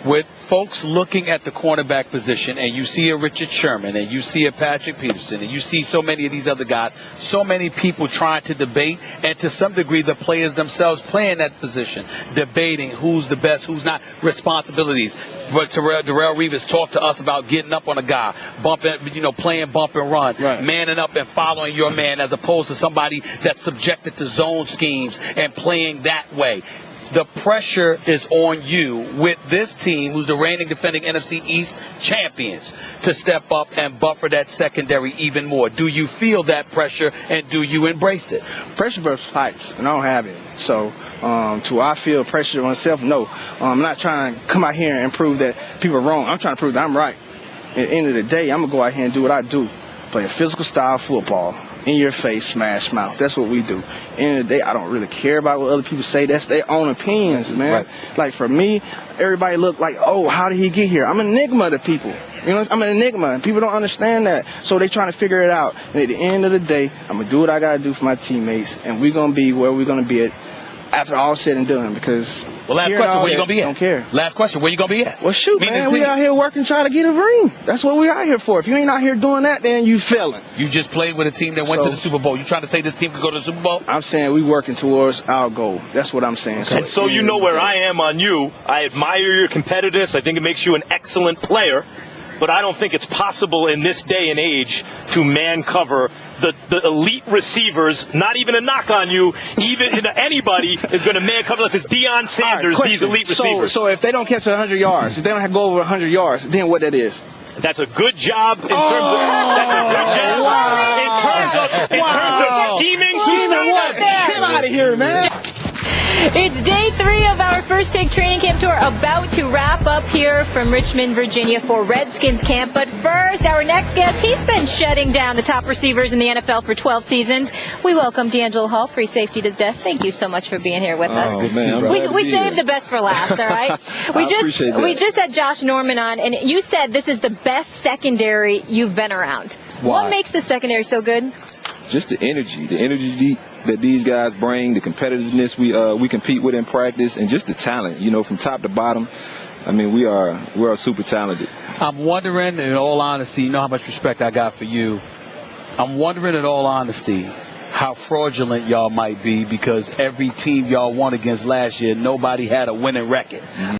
with folks looking at the cornerback position, and you see a Richard Sherman, and you see a Patrick Peterson, and you see so many of these other guys, so many people trying to debate, and to some degree the players themselves playing that position, debating who's the best, who's not, responsibilities. But Darrelle Reeves talked to us about getting up on a guy, bumping, playing bump and run, right. Manning up and following your man, as opposed to somebody that's subjected to zone schemes and playing that way. The pressure is on you with this team, who's the reigning defending NFC East champions, to step up and buffer that secondary even more. Do you feel that pressure, and do you embrace it? Pressure bursts pipes, and I don't have it. So, do I feel pressure on myself? No. I'm not trying to come out here and prove that people are wrong. I'm trying to prove that I'm right. At the end of the day, I'm going to go out here and do what I do. Play a physical style football. In your face, smash mouth. That's what we do. End of the day, I don't really care about what other people say. That's their own opinions, man. Right. Like for me, everybody look like, oh, how did he get here? I'm an enigma to people. I'm an enigma, and people don't understand that. So they trying to figure it out. And at the end of the day, I'm gonna do what I gotta do for my teammates, and we're gonna be where we're gonna be at after all said and done. Because last question, where you gonna be at? Don't care. Last question, where you gonna be at? Well, shoot, man, we out here working, trying to get a ring. That's what we out here for. If you ain't out here doing that, then you failing. You just played with a team that went to the Super Bowl. You trying to say this team could go to the Super Bowl? I'm saying we working towards our goal. That's what I'm saying. And so you know where I am on you. I admire your competitiveness. I think it makes you an excellent player. But I don't think it's possible in this day and age to man cover the elite receivers. Not even a knock on you. Even anybody is going to man cover unless it's Deion Sanders, these elite receivers. So if they don't catch 100 yards, if they don't have to go over 100 yards, then what that is? That's a good job in terms of that's a good job in terms of scheming. Get out of here, man. It's day 3 of our First Take training camp tour, about to wrap up here from Richmond, Virginia for Redskins camp. But first, our next guest, he's been shutting down the top receivers in the NFL for 12 seasons. We welcome D'Angelo Hall, free safety to the desk. Thank you so much for being here with us. Man, we saved the best for last, all right? We just had Josh Norman on, and you said this is the best secondary you've been around. Why? What makes the secondary so good? Just the energy that these guys bring, the competitiveness we compete with in practice, and just the talent, from top to bottom. I mean, we are super talented. I'm wondering, in all honesty, you know how much respect I got for you. I'm wondering, in all honesty, how fraudulent y'all might be, because every team y'all won against last year, nobody had a winning record.